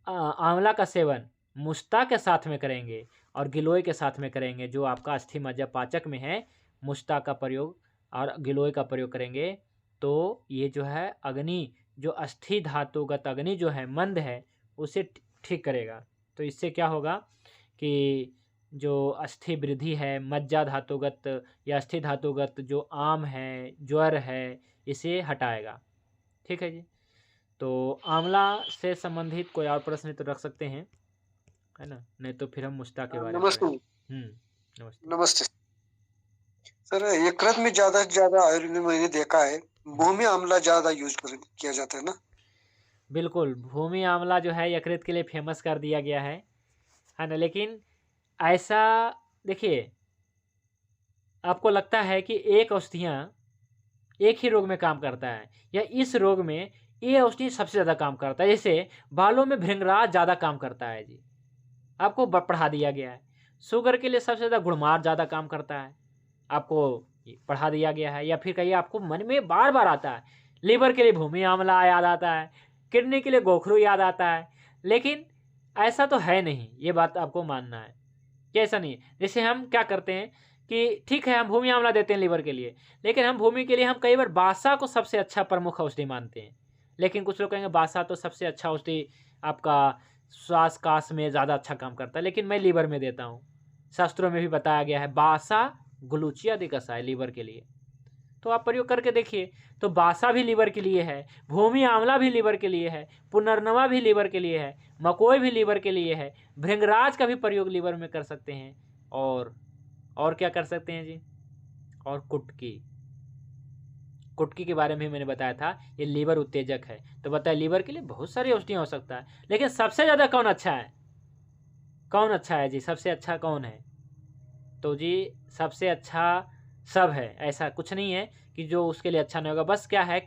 आंवला का सेवन मुस्ता के साथ में करेंगे और गिलोय के साथ में करेंगे, जो आपका अस्थि मज्जा पाचक में है, मुस्ता का प्रयोग और गिलोय का प्रयोग करेंगे, तो ये जो है अग्नि, जो अस्थि धातुगत अग्नि जो है, मंद है, उसे ठीक करेगा। तो इससे क्या होगा कि जो अस्थि वृद्धि है, मज्जा धातुगत या अस्थि धातुगत जो आम है, ज्वर है, इसे हटाएगा। ठीक है जी। तो आंवला से संबंधित कोई और प्रश्न तो रख सकते हैं, है ना, नहीं तो फिर हम मुस्ता के बारे में नमस्ते। नमस्ते। नमस्ते सर, यकृत में ज्यादा से ज्यादा आयुर्वेद में मैंने देखा है भूमि आंवला ज्यादा यूज किया जाता है ना। बिल्कुल, भूमि आंवला जो है यकृत के लिए फेमस कर दिया गया है ना। लेकिन ऐसा देखिए, आपको लगता है कि एक औषधियाँ एक ही रोग में काम करता है, या इस रोग में ये औषधि सबसे ज़्यादा काम करता है। जैसे बालों में भृंगराज ज़्यादा काम करता है जी, आपको पढ़ा दिया गया है। शुगर के लिए सबसे ज़्यादा गुड़मार ज़्यादा काम करता है, आपको पढ़ा दिया गया है। या फिर कहिए आपको मन में बार बार आता है, लीवर के लिए भूमि आंवला याद आता है, किडनी के लिए गोखरू याद आता है। लेकिन ऐसा तो है नहीं, ये बात आपको मानना है कि ऐसा नहीं है। जैसे हम क्या करते हैं कि ठीक है, हम भूमि आंवला देते हैं लीवर के लिए, लेकिन हम भूमि के लिए हम कई बार बासा को सबसे अच्छा प्रमुख औषधि मानते हैं। लेकिन कुछ लोग कहेंगे बासा तो सबसे अच्छा औषधि आपका श्वास काश में ज़्यादा अच्छा काम करता है, लेकिन मैं लीवर में देता हूँ। शास्त्रों में भी बताया गया है बासा गुलूचिया आदि कषाय लीवर के लिए, तो आप प्रयोग करके देखिए। तो बासा भी लीवर के लिए है, भूमि आंवला भी लीवर के लिए है, पुनर्नवा भी लीवर के लिए है, मकोई भी लीवर के लिए है, भृंगराज का भी प्रयोग लीवर में कर सकते हैं। और क्या कर सकते हैं जी, और कुटकी के बारे में मैंने बताया था, ये लीवर उत्तेजक है। तो बताया लीवर के लिए बहुत सारी औषधियाँ हो सकता है, लेकिन सबसे ज़्यादा कौन अच्छा है, कौन अच्छा है जी, सबसे अच्छा कौन है? तो जी सबसे अच्छा सब है, ऐसा कुछ नहीं है कि जो उसके लिए अच्छा नहीं होगा। बस क्या है,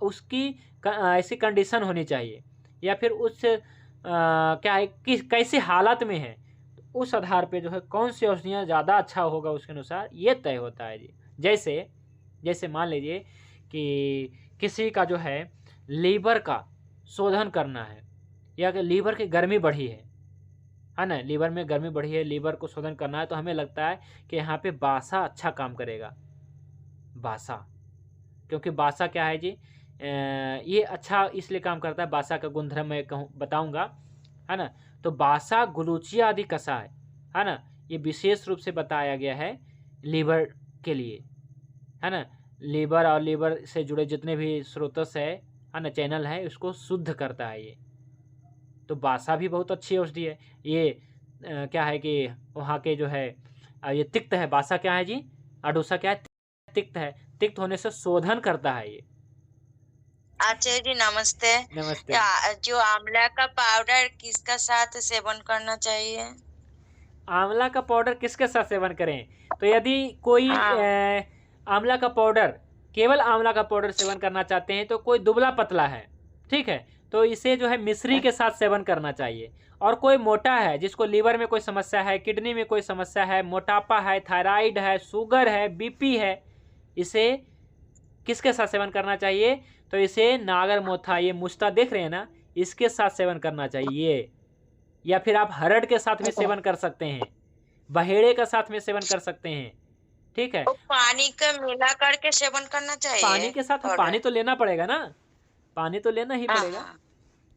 उसकी ऐसी कंडीशन होनी चाहिए, या फिर उस क्या है कि कैसी हालत में है, तो उस आधार पे जो है कौन सी औषधियाँ ज़्यादा अच्छा होगा उसके अनुसार ये तय होता है जी। जैसे मान लीजिए कि किसी का जो है लीवर का शोधन करना है, या कि लीवर की गर्मी बढ़ी है ना, लीवर में गर्मी बढ़ी है, लीवर को शोधन करना है, तो हमें लगता है कि यहाँ पे बासा अच्छा काम करेगा। बासा, क्योंकि बासा क्या है जी, ये अच्छा इसलिए काम करता है, बासा का गुणधर्म मैं बताऊंगा, है ना। तो बासा गुलूचिया आदि कषाय, है ना, ये विशेष रूप से बताया गया है लीवर के लिए, है ना। लीवर और लीवर से जुड़े जितने भी स्रोतस है ना, चैनल है, उसको शुद्ध करता है ये। तो बासा भी बहुत अच्छी औषधि है। ये क्या है कि वहाँ के जो है ये तिक्त है, बासा क्या है जी, अडोसा क्या है, तिक्त है, तिक्त होने से शोधन करता है ये। आचार्य जी नमस्ते। नमस्ते। जो आंवला का पाउडर किसका साथ सेवन करना चाहिए? आंवला का पाउडर किसके साथ सेवन करें? तो यदि कोई आंवला का पाउडर, केवल आंवला का पाउडर सेवन करना चाहते हैं, तो कोई दुबला पतला है, ठीक है, तो इसे जो है मिश्री के साथ सेवन करना चाहिए। और कोई मोटा है, जिसको लीवर में कोई समस्या है, किडनी में कोई समस्या है, मोटापा है, थायराइड है, शुगर है, बीपी है, इसे किसके साथ सेवन करना चाहिए? तो इसे नागर मोथा, ये मुस्ता देख रहे हैं ना, इसके साथ सेवन करना चाहिए। या फिर आप हरड़ के साथ में सेवन कर सकते हैं, बहेड़े का साथ में सेवन कर सकते हैं, ठीक है। तो पानी का मिला करके सेवन करना चाहिए? पानी के साथ पानी तो लेना पड़ेगा ना, पानी तो लेना ही पड़ेगा।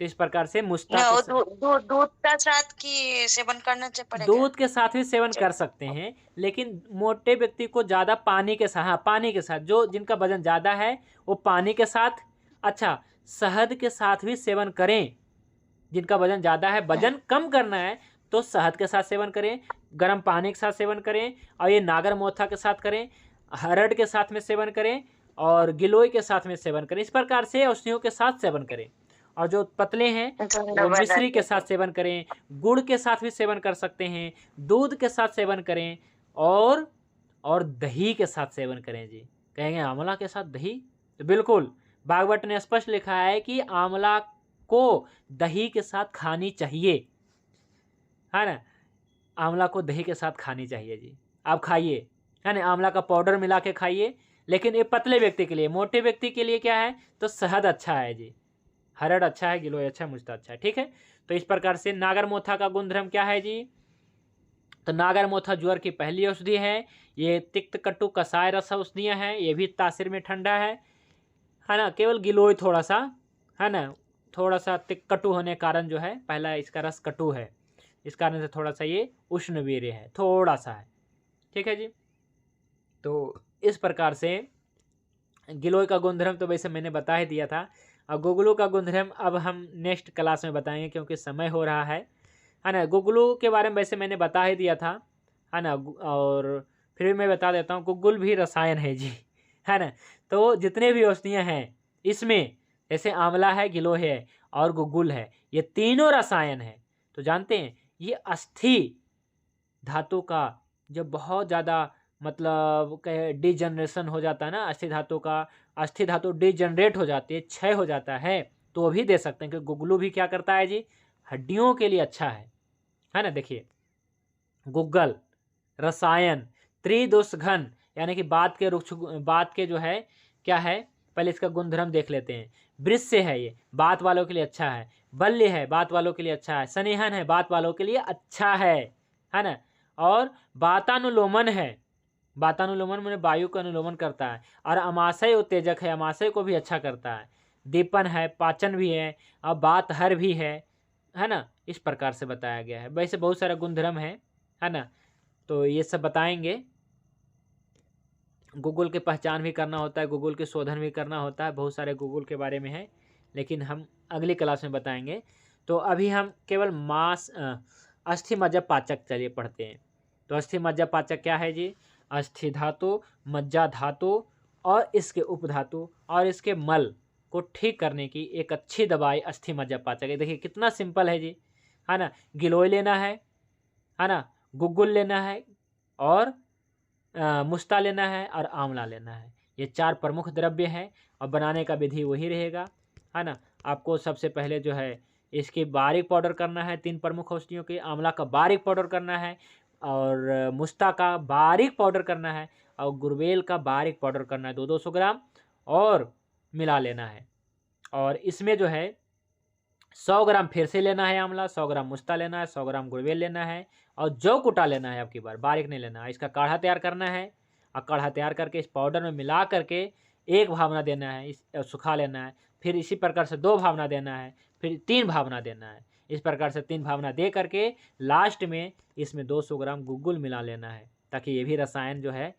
तो इस प्रकार से मुस्ता ना, के वो साथ, दूध का साथ की सेवन करना पड़ेगा। दूध के साथ भी सेवन कर सकते हैं, लेकिन मोटे व्यक्ति को ज़्यादा पानी के साथ, हाँ पानी के साथ, जो जिनका वजन ज़्यादा है वो पानी के साथ, अच्छा शहद के साथ भी सेवन करें। जिनका वजन ज़्यादा है, वजन कम करना है तो शहद के साथ सेवन करें, गर्म पानी के साथ सेवन करें, और ये नागर मोथा के साथ करें, हरड़ के साथ में सेवन करें, और गिलोय के साथ में सेवन करें। इस प्रकार से औषधियों के साथ सेवन करें। और जो पतले हैं वो मिश्री के साथ सेवन करें, गुड़ के साथ भी सेवन कर सकते हैं, दूध के साथ सेवन करें, और दही के साथ सेवन करें। जी कहेंगे आंवला के साथ दही, तो बिल्कुल भागवत ने स्पष्ट लिखा है कि आंवला को दही के साथ खानी चाहिए, है ना, आंवला को दही के साथ खानी चाहिए। जी आप खाइए, है ना, आंवला का पाउडर मिला के खाइए। लेकिन ये पतले व्यक्ति के लिए, मोटे व्यक्ति के लिए क्या है, तो शहद अच्छा है जी, हरड़ अच्छा है, गिलोय अच्छा है, मुस्ता अच्छा है। ठीक है, तो इस प्रकार से नागर मोथा का गुणधर्म क्या है जी, तो नागर मोथा ज्वर की पहली औषधि है। ये तिक्त कटु कसाय रस औषधियाँ हैं, ये भी तासीर में ठंडा है ना। केवल गिलोय थोड़ा सा, है ना, थोड़ा सा तिक्त कटु होने के कारण जो है, पहला इसका रस कटु है, इस कारण से थोड़ा सा ये उष्ण वीर्य है, थोड़ा सा है। ठीक है जी, तो इस प्रकार से गिलोय का गुणधर्म तो वैसे मैंने बता ही दिया था। और गुगलू का गुणधर्म अब हम नेक्स्ट क्लास में बताएंगे, क्योंकि समय हो रहा है ना। गुगलू के बारे में वैसे मैंने बता ही दिया था, है ना, और फिर मैं बता देता हूँ, गुगुल भी रसायन है जी, है ना। तो जितने भी औषधियाँ हैं इसमें, जैसे आंवला है, गिलोय है और गुगुल है, ये तीनों रसायन है। तो जानते हैं ये अस्थि धातु का जब बहुत ज़्यादा मतलब डिजनरेशन हो जाता है ना, अस्थि धातु का, अस्थि धातु डिजनरेट हो जाती है, क्षय हो जाता है, तो वो भी दे सकते हैं। क्योंकि गुगलू भी क्या करता है जी, हड्डियों के लिए अच्छा है ना। देखिए गुग्गल रसायन त्रिदोष घन, यानी कि बात के जो है क्या है, पहले इसका गुणधर्म देख लेते हैं। वृष्य है, ये बात वालों के लिए अच्छा है। बल्य है, बात वालों के लिए अच्छा है। स्नेहन है, बात वालों के लिए अच्छा है ना। और वातानुलोमन है, वातानुलोमन मैंने वायु का अनुलोमन करता है। और अमाशय उत्तेजक है, अमाशय को भी अच्छा करता है। दीपन है, पाचन भी है, और बात हर भी है ना। इस प्रकार से बताया गया है। वैसे बहुत सारा गुणधर्म है ना, तो ये सब बताएंगे। गूगल की पहचान भी करना होता है, गूगल के शोधन भी करना होता है, बहुत सारे गूगल के बारे में है, लेकिन हम अगली क्लास में बताएंगे। तो अभी हम केवल अस्थि मज्जा पाचक चलिए पढ़ते हैं। तो अस्थि मज्जा पाचक क्या है जी, अस्थि धातु, मज्जा धातु और इसके उपधातु और इसके मल को ठीक करने की एक अच्छी दवाई अस्थि मज्जा पाचक है। देखिए कितना सिंपल है जी, है ना। गिलोय लेना है ना, गुगुल लेना है, और मुस्ता लेना है, और आंवला लेना है। ये 4 प्रमुख द्रव्य हैं, और बनाने का विधि वही रहेगा, है ना। आपको सबसे पहले जो है इसकी बारीक पाउडर करना है, 3 प्रमुख औषधियों के। आंवला का बारीक पाउडर करना है, और मुस्ता का बारीक पाउडर करना है, और गुरवेल का बारीक पाउडर करना है 200-200 ग्राम, और मिला लेना है। और इसमें जो है 100 ग्राम फिर से लेना है आंवला, 100 ग्राम मुस्ता लेना है, 100 ग्राम गुड़वेल लेना है, और जौ कुटा लेना है। आपकी बार बारीक नहीं लेना है। इसका काढ़ा तैयार करना है, और काढ़ा तैयार करके इस पाउडर में मिला करके एक भावना देना है, सुखा लेना है। फिर इसी प्रकार से 2 भावना देना है, फिर 3 भावना देना है। इस प्रकार से 3 भावना दे करके लास्ट में इसमें 200 ग्राम गुगुल मिला लेना है, ताकि ये भी रसायन जो है।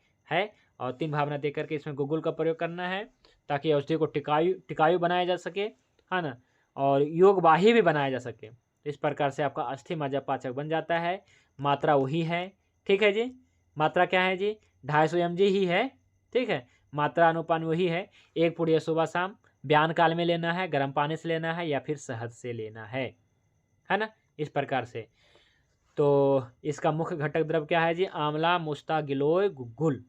और 3 भावना दे करके इसमें गुगुल का प्रयोग करना है, ताकि औषधि को टिकाऊ बनाया जा सके, है ना, और योगवाही भी बनाया जा सके। इस प्रकार से आपका अस्थि मज्जा पाचक बन जाता है। मात्रा वही है, ठीक है जी। मात्रा क्या है जी, 250 mg ही है, ठीक है। मात्रा अनुपान वही है। 1 पुड़िया सुबह शाम ब्यान काल में लेना है, गर्म पानी से लेना है, या फिर शहद से लेना है ना। इस प्रकार से तो इसका मुख्य घटक द्रव्य क्या है जी, आंवला, मुस्ता, गिलोय, गुगुल,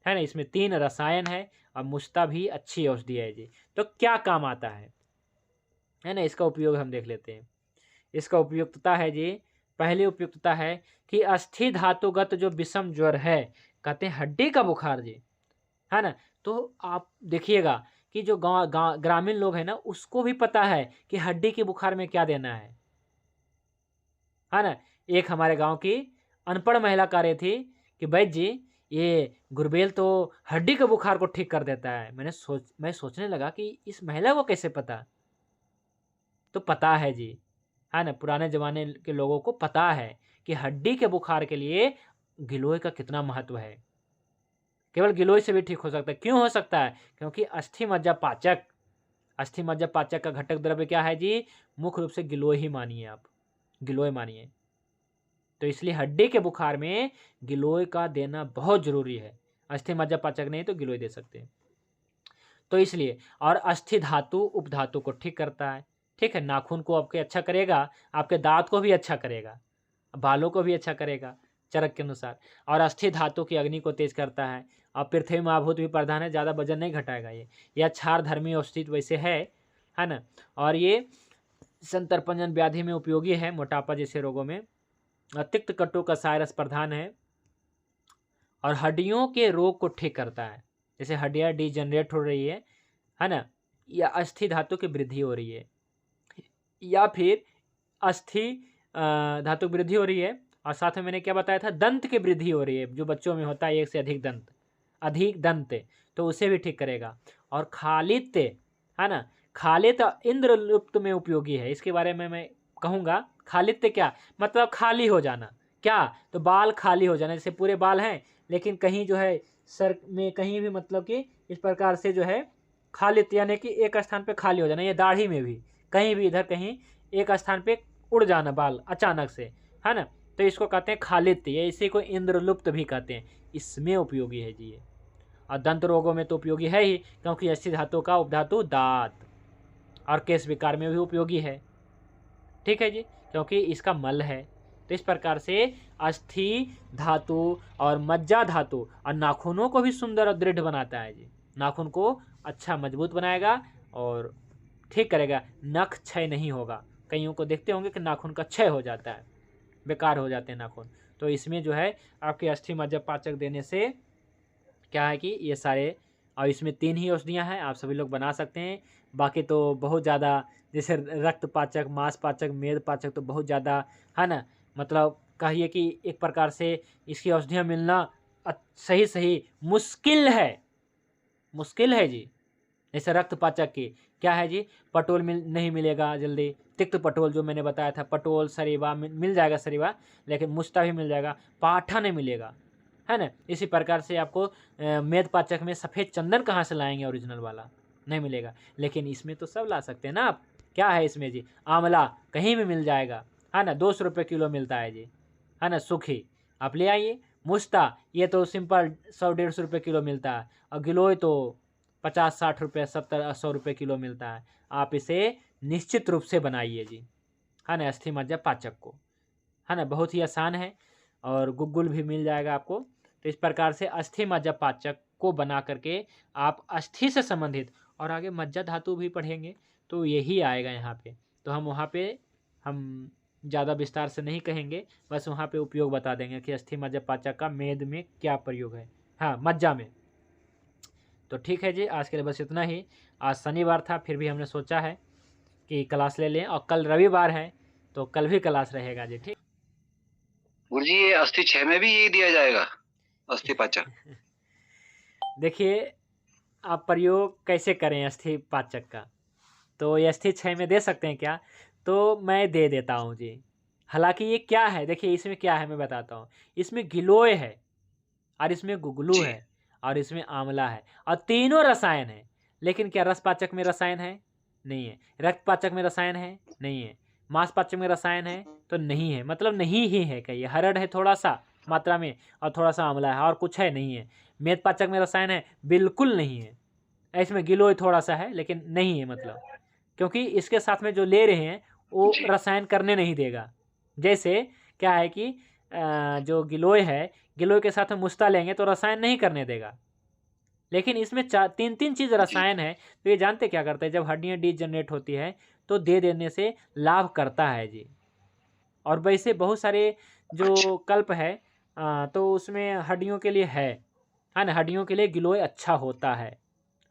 है ना। इसमें 3 रसायन है, और मुस्ता भी अच्छी औषधि है जी। तो क्या काम आता है ना, इसका उपयोग हम देख लेते हैं। इसका उपयुक्तता है जी, पहली उपयुक्तता है कि अस्थि धातुगत जो विषम ज्वर है, कहते हैं हड्डी का बुखार जी, है ना। तो आप देखिएगा कि जो ग्रामीण लोग हैं ना, उसको भी पता है कि हड्डी के बुखार में क्या देना है ना। एक हमारे गांव की अनपढ़ महिला कह रही थी कि वैद्य जी ये गुरबेल तो हड्डी के बुखार को ठीक कर देता है। मैं सोचने लगा कि इस महिला को कैसे पता, तो पता है जी, है ना, पुराने ज़माने के लोगों को पता है कि हड्डी के बुखार के लिए गिलोय का कितना महत्व है। केवल गिलोय से भी ठीक हो सकता है। क्यों हो सकता है? क्योंकि अस्थि मज्जा पाचक, अस्थि मज्जा पाचक का घटक द्रव्य क्या है जी? मुख्य रूप से गिलोय ही मानिए आप, गिलोय मानिए। तो इसलिए हड्डी के बुखार में गिलोय का देना बहुत जरूरी है। अस्थि मज्जा पाचक नहीं तो गिलोय दे सकते हैं। तो इसलिए, और अस्थि धातु उपधातु को ठीक करता है। ठीक है, नाखून को आपके अच्छा करेगा, आपके दांत को भी अच्छा करेगा, बालों को भी अच्छा करेगा चरक के अनुसार, और अस्थि धातु की अग्नि को तेज करता है। और पृथ्वी महाभूत भी प्रधान है, ज़्यादा वजन नहीं घटाएगा ये। यह क्षार धर्मी औषधि वैसे है ना। और ये संतर्पणजन व्याधि में उपयोगी है, मोटापा जैसे रोगों में। तिक्त कटु कसाय रस प्रधान है और हड्डियों के रोग को ठीक करता है। जैसे हड्डियाँ डिजनरेट हो रही है ना, या अस्थि धातु की वृद्धि हो रही है, या फिर अस्थि धातु की वृद्धि हो रही है, और साथ में मैंने क्या बताया था, दंत की वृद्धि हो रही है, जो बच्चों में होता है एक से अधिक दंत, तो उसे भी ठीक करेगा। और खालित्य, है ना, खालित्य इंद्रलुप्त में उपयोगी है। इसके बारे में मैं कहूँगा। खालित्य क्या मतलब? खाली हो जाना। क्या? तो बाल खाली हो जाना। जैसे पूरे बाल हैं लेकिन कहीं जो है सर में कहीं भी, मतलब कि इस प्रकार से जो है खालित्य, यानी कि एक स्थान पे खाली हो जाना। ये दाढ़ी में भी कहीं भी इधर कहीं एक स्थान पे उड़ जाना बाल अचानक से, है ना, तो इसको कहते हैं खालित्य। या इसी को इंद्रलुप्त भी कहते हैं। इसमें उपयोगी है जी ये। और दंत रोगों में तो उपयोगी है ही, क्योंकि अस्थि धातु का उपधातु दांत, और केश विकार में भी उपयोगी है। ठीक है जी, क्योंकि इसका मल है। तो इस प्रकार से अस्थि धातु और मज्जा धातु और नाखूनों को भी सुंदर और दृढ़ बनाता है जी। नाखून को अच्छा मजबूत बनाएगा और ठीक करेगा। नख क्षय नहीं होगा। कईयों को देखते होंगे कि नाखून का क्षय हो जाता है, बेकार हो जाते हैं नाखून। तो इसमें जो है आपके अस्थि मज्जा पाचक देने से क्या है कि ये सारे, और इसमें 3 ही औषधियाँ हैं, आप सभी लोग बना सकते हैं। बाकी तो बहुत ज़्यादा, जैसे रक्त पाचक, मांस पाचक, मेद पाचक, तो बहुत ज़्यादा, है ना, मतलब कहिए कि एक प्रकार से इसकी औषधियाँ मिलना सही मुश्किल है जी। जैसे रक्त पाचक की क्या है जी, पटोल नहीं मिलेगा जल्दी। तिक्त पटोल जो मैंने बताया था, पटोल सरीबा मिल जाएगा, सरीबा, लेकिन मुस्ता भी मिल जाएगा, पाठा नहीं मिलेगा, है ना। इसी प्रकार से आपको मेद पाचक में सफ़ेद चंदन कहाँ से लाएंगे, ओरिजिनल वाला नहीं मिलेगा। लेकिन इसमें तो सब ला सकते हैं ना आप। क्या है इसमें जी, आंवला कहीं भी मिल जाएगा, है ना, 200 रुपये किलो मिलता है जी, है ना, सूखी, आप ले आइए। मुस्ता ये तो सिंपल 100-150 रुपये किलो मिलता है, और गिलोय तो 50-60 रुपये, 70-100 रुपये किलो मिलता है। आप इसे निश्चित रूप से बनाइए जी, है ना, अस्थि मज्जा पाचक को, है ना, बहुत ही आसान है, और गुग्गुल भी मिल जाएगा आपको। तो इस प्रकार से अस्थि मज्जा पाचक को बना करके आप अस्थि से संबंधित, और आगे मज्जा धातु भी पढ़ेंगे तो यही आएगा यहाँ पे। तो हम वहाँ पे हम ज़्यादा विस्तार से नहीं कहेंगे, बस वहाँ पे उपयोग बता देंगे कि अस्थि मज्जा पाचक का मेद में क्या प्रयोग है, हाँ, मज्जा में। तो ठीक है जी, आज के लिए बस इतना ही। आज शनिवार था, फिर भी हमने सोचा है कि क्लास ले लें, और कल रविवार है तो कल भी क्लास रहेगा जी। ठीक गुरुजी, ये अस्थि 6 में भी यही दिया जाएगा, अस्थि पाचक? देखिए आप प्रयोग कैसे करें अस्थि पाचक का, तो ये अस्थि 6 में दे सकते हैं क्या? तो मैं दे देता हूँ जी। हालांकि ये क्या है, देखिए इसमें क्या है मैं बताता हूँ। इसमें गिलोय है, और इसमें गुगलू है, और इसमें आंवला है, और तीनों रसायन है। लेकिन क्या रस पाचक में रसायन है? नहीं है। रक्त पाचक में रसायन है? नहीं है। मांस पाचक में रसायन है? तो नहीं है, मतलब नहीं ही है। कहिए हरड़ है थोड़ा सा मात्रा में, और थोड़ा सा आंवला है, और कुछ है नहीं है। मेद पाचक में रसायन है? बिल्कुल नहीं है। इसमें गिलोय थोड़ा सा है लेकिन नहीं है, मतलब क्योंकि इसके साथ में जो ले रहे हैं वो रसायन करने नहीं देगा। जैसे क्या है कि जो गिलोय है, गिलोय के साथ में मुस्ता लेंगे तो रसायन नहीं करने देगा। लेकिन इसमें 3 चीज़ रसायन है। तो ये जानते क्या करते हैं, जब हड्डियाँ डिजनरेट होती है तो दे देने से लाभ करता है जी। और वैसे बहुत सारे जो कल्प है तो उसमें हड्डियों के लिए है ना, हड्डियों के लिए गिलोय अच्छा होता है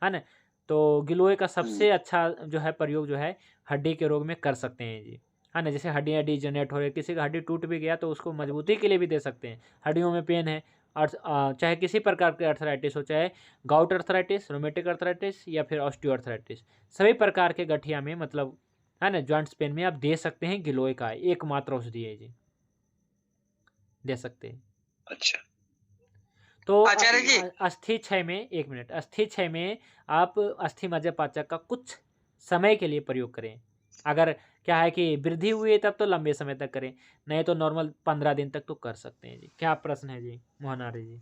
ना। तो गिलोय का सबसे अच्छा जो है प्रयोग जो है हड्डी के रोग में कर सकते हैं जी, है ना। जैसे हड्डियाँ डिजनरेट हो रही है, किसी का हड्डी टूट भी गया तो उसको मजबूती के लिए भी दे सकते हैं। हड्डियों में पेन है, और चाहे किसी प्रकार के अर्थराइटिस हो, चाहे गाउट अर्थराइटिस, रोमेटिक अर्थराइटिस, या फिर ऑस्टियो अर्थराइटिस, सभी प्रकार के गठिया में, मतलब है ना, जॉइंट्स पेन में आप दे सकते हैं। गिलोय का एकमात्र औषधि है जी, दे सकते हैं। अच्छा तो आचार्य जी। अस्थि क्षय में, एक मिनट, अस्थि क्षय में आप अस्थि मज्जा पाचक का कुछ समय के लिए प्रयोग करें। अगर क्या है कि वृद्धि हुई है तब तो लंबे समय तक करें, नहीं तो नॉर्मल 15 दिन तक तो कर सकते हैं जी। क्या प्रश्न है जी मोहनारी जी?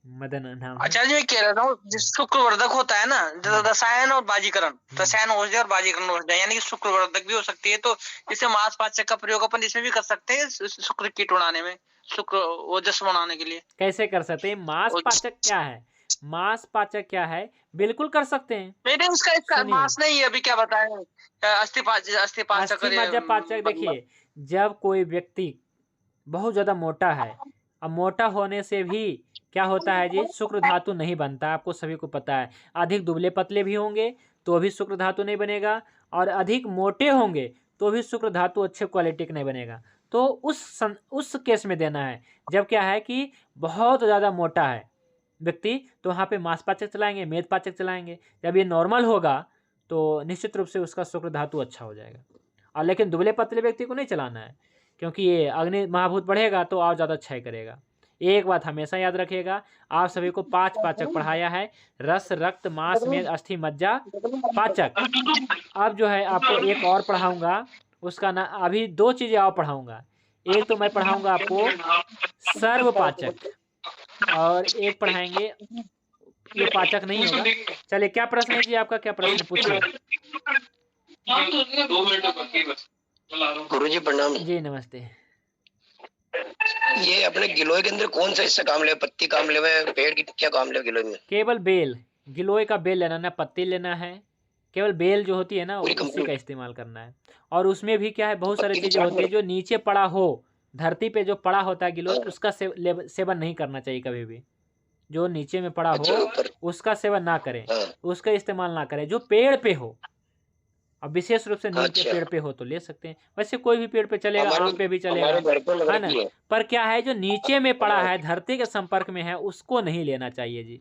मदन नाम है। आचार्य जी मैं कह रहा हूँ, जिस शुक्रवर्धक होता है ना, जैसे रसायन और बाजीकरण, रसायन औषधि और बाजीकरण औषधि, यानी कि शुक्रवर्धक भी हो सकती है, तो इसे मांस पाचक का प्रयोग अपन इसमें भी कर सकते हैं, शुक्र कीट उड़ाने में, शुक्र ओजस्व बनाने के लिए। कैसे कर सकते हैं? मांस पाचक क्या है? मांस पाचक क्या है? बिल्कुल कर सकते हैं। नहीं, इसका सुनिए, मांस नहीं है, अभी क्या बताएं, अस्थि पाचक अस्थि मज्जा पाचक देखिए, जब कोई व्यक्ति बहुत ज़्यादा मोटा है, अब मोटा होने से भी क्या होता है जी, शुक्र धातु नहीं बनता, आपको सभी को पता है। अधिक दुबले पतले भी होंगे तो भी शुक्र धातु नहीं बनेगा, और अधिक मोटे होंगे तो भी शुक्र धातु अच्छे क्वालिटी का नहीं बनेगा। तो उस केस में देना है जब क्या है कि बहुत ज़्यादा मोटा है व्यक्ति, तो वहाँ पे मांसपाचक चलाएंगे, मेदपाचक चलाएंगे। जब ये नॉर्मल होगा तो निश्चित रूप से उसका शुक्र धातु अच्छा हो जाएगा। और लेकिन दुबले पतले व्यक्ति को नहीं चलाना है, क्योंकि ये अग्नि महाभूत बढ़ेगा तो और ज़्यादा क्षय करेगा। एक बात हमेशा याद रखिएगा, आप सभी को 5 पाचक पढ़ाया है, रस, रक्त, मांस, मेद, अस्थि, मज्जा, पाचक। अब जो है आपको एक और पढ़ाऊंगा, उसका ना, अभी 2 चीज़ें और पढ़ाऊंगा। एक तो मैं पढ़ाऊंगा आपको सर्व पाचक, और एक पढ़ाएंगे, ये पाचक नहीं होगा। चलिए, क्या प्रश्न है जी आपका? क्या प्रश्न है, पूछिए। गुरुजी प्रणाम जी नमस्ते। ये अपने गिलोय के अंदर कौन सा हिस्सा काम ले? पत्ती काम ले, पेड़ की क्या काम ले गिलोय में? केवल बेल, गिलोय का बेल लेना, ना पत्ती लेना है, केवल बेल जो होती है ना उसी का इस्तेमाल करना है। और उसमें भी क्या है, बहुत सारी चीजें होती है, जो नीचे पड़ा हो, धरती पे जो पड़ा होता है गिलोय, उसका सेवन नहीं करना चाहिए कभी भी। जो नीचे में पड़ा हो उसका सेवन ना करें, उसका इस्तेमाल ना करें। जो पेड़ पे हो, अब विशेष रूप से नीम के पेड़ पे हो तो ले सकते हैं, वैसे कोई भी पेड़ पे चलेगा, आम पे भी चलेगा, है ना। पर क्या है, जो नीचे में पड़ा है, धरती के संपर्क में है, उसको नहीं लेना चाहिए जी,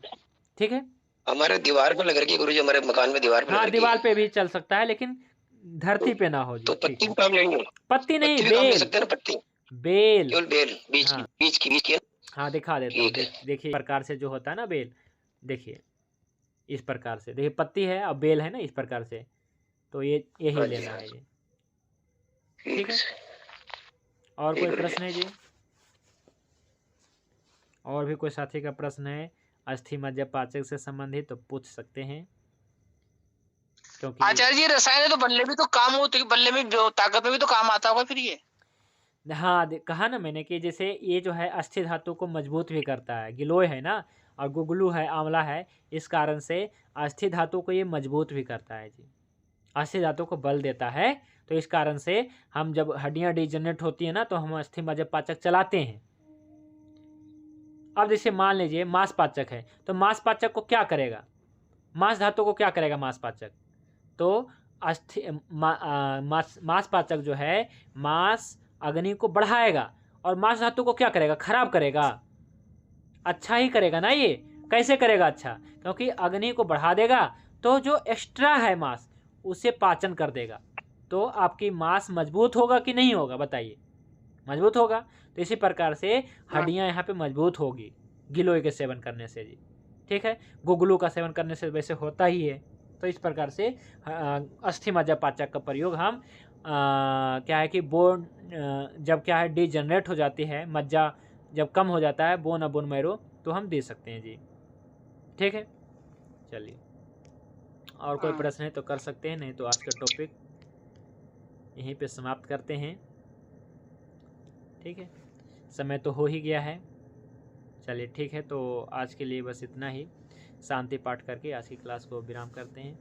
ठीक है। हमारे दीवार पे लग रही है गुरुजी, हमारे मकान में दीवार पे हाँ, दीवार पे भी चल सकता है, लेकिन धरती पे ना हो जी। तो पत्ती भी काम लेंगे? पत्ती नहीं, पत्ती भी काम ले बेल, सकते हैं ना? पत्ती, बेल, केवल बेल, बीज हाँ। की, बीज की। हाँ, दिखा देता हूँ, देखिए प्रकार से जो होता है ना बेल, देखिए इस प्रकार से, देखिए पत्ती है और बेल है ना, इस प्रकार से, तो ये यही लेना है ये, ठीक है। और कोई प्रश्न है जी? और भी कोई साथी का प्रश्न है अस्थि मज्जा पाचक से संबंधित तो पूछ सकते हैं, क्योंकि आचार्य जी रसायन तो बल्ले भी तो काम होते, बल्ले में जो ताकत में भी तो काम आता होगा फिर ये। हाँ, कहा ना मैंने कि जैसे ये जो है अस्थि धातु को मजबूत भी करता है, गिलोय है ना, और गुगलू है, आंवला है, इस कारण से अस्थि धातु को ये मजबूत भी करता है जी, अस्थि धातु को बल देता है। तो इस कारण से हम जब हड्डियां डिजनरेट होती है ना, तो हम अस्थि मज्जा पाचक चलाते हैं। अब जैसे मान लीजिए मांसपाचक है, तो मांसपाचक को क्या करेगा, मांस धातु को क्या करेगा मांसपाचक, तो मांसपाचक जो है मांस अग्नि को बढ़ाएगा, और मांस धातु को क्या करेगा, खराब करेगा, अच्छा ही करेगा ना। ये कैसे करेगा अच्छा, क्योंकि अग्नि को बढ़ा देगा तो जो एक्स्ट्रा है मांस उसे पाचन कर देगा, तो आपकी मांस मजबूत होगा कि नहीं होगा, बताइए, मजबूत होगा। तो इसी प्रकार से हड्डियां यहाँ पे मजबूत होगी गिलोय के सेवन करने से जी, ठीक है। गुगलू का सेवन करने से वैसे होता ही है। तो इस प्रकार से अस्थि मज्जा पाचक का प्रयोग हम क्या है कि बोन जब क्या है डिजनरेट हो जाती है, मज्जा जब कम हो जाता है, बोन और बोन मैरो, तो हम दे सकते हैं जी, ठीक है। चलिए, और कोई प्रश्न है तो कर सकते हैं, नहीं तो आज का टॉपिक यहीं पे समाप्त करते हैं, ठीक है। समय तो हो ही गया है, चलिए ठीक है। तो आज के लिए बस इतना ही, शांति पाठ करके आज की क्लास को विराम करते हैं।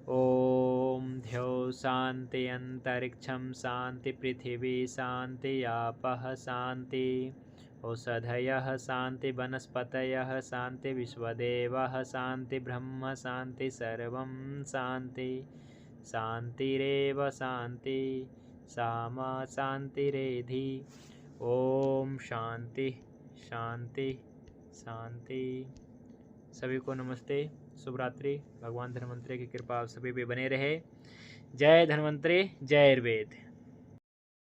ओम ध्यो शांति अंतरिक्षम शांति पृथिवी शांति आपः शांति औषधयः शांति वनस्पतयः शांति विश्वदेवः शांति ब्रह्म शांति सर्वं शांति शांतिरेव शांति सामा शांतिरेधि। ओम शांति शांति शांति। सभी को नमस्ते, शुभ रात्रि। भगवान धन्वंतरि की कृपा आप सभी पे बने रहे। जय धन्वंतरि जय आयुर्वेद।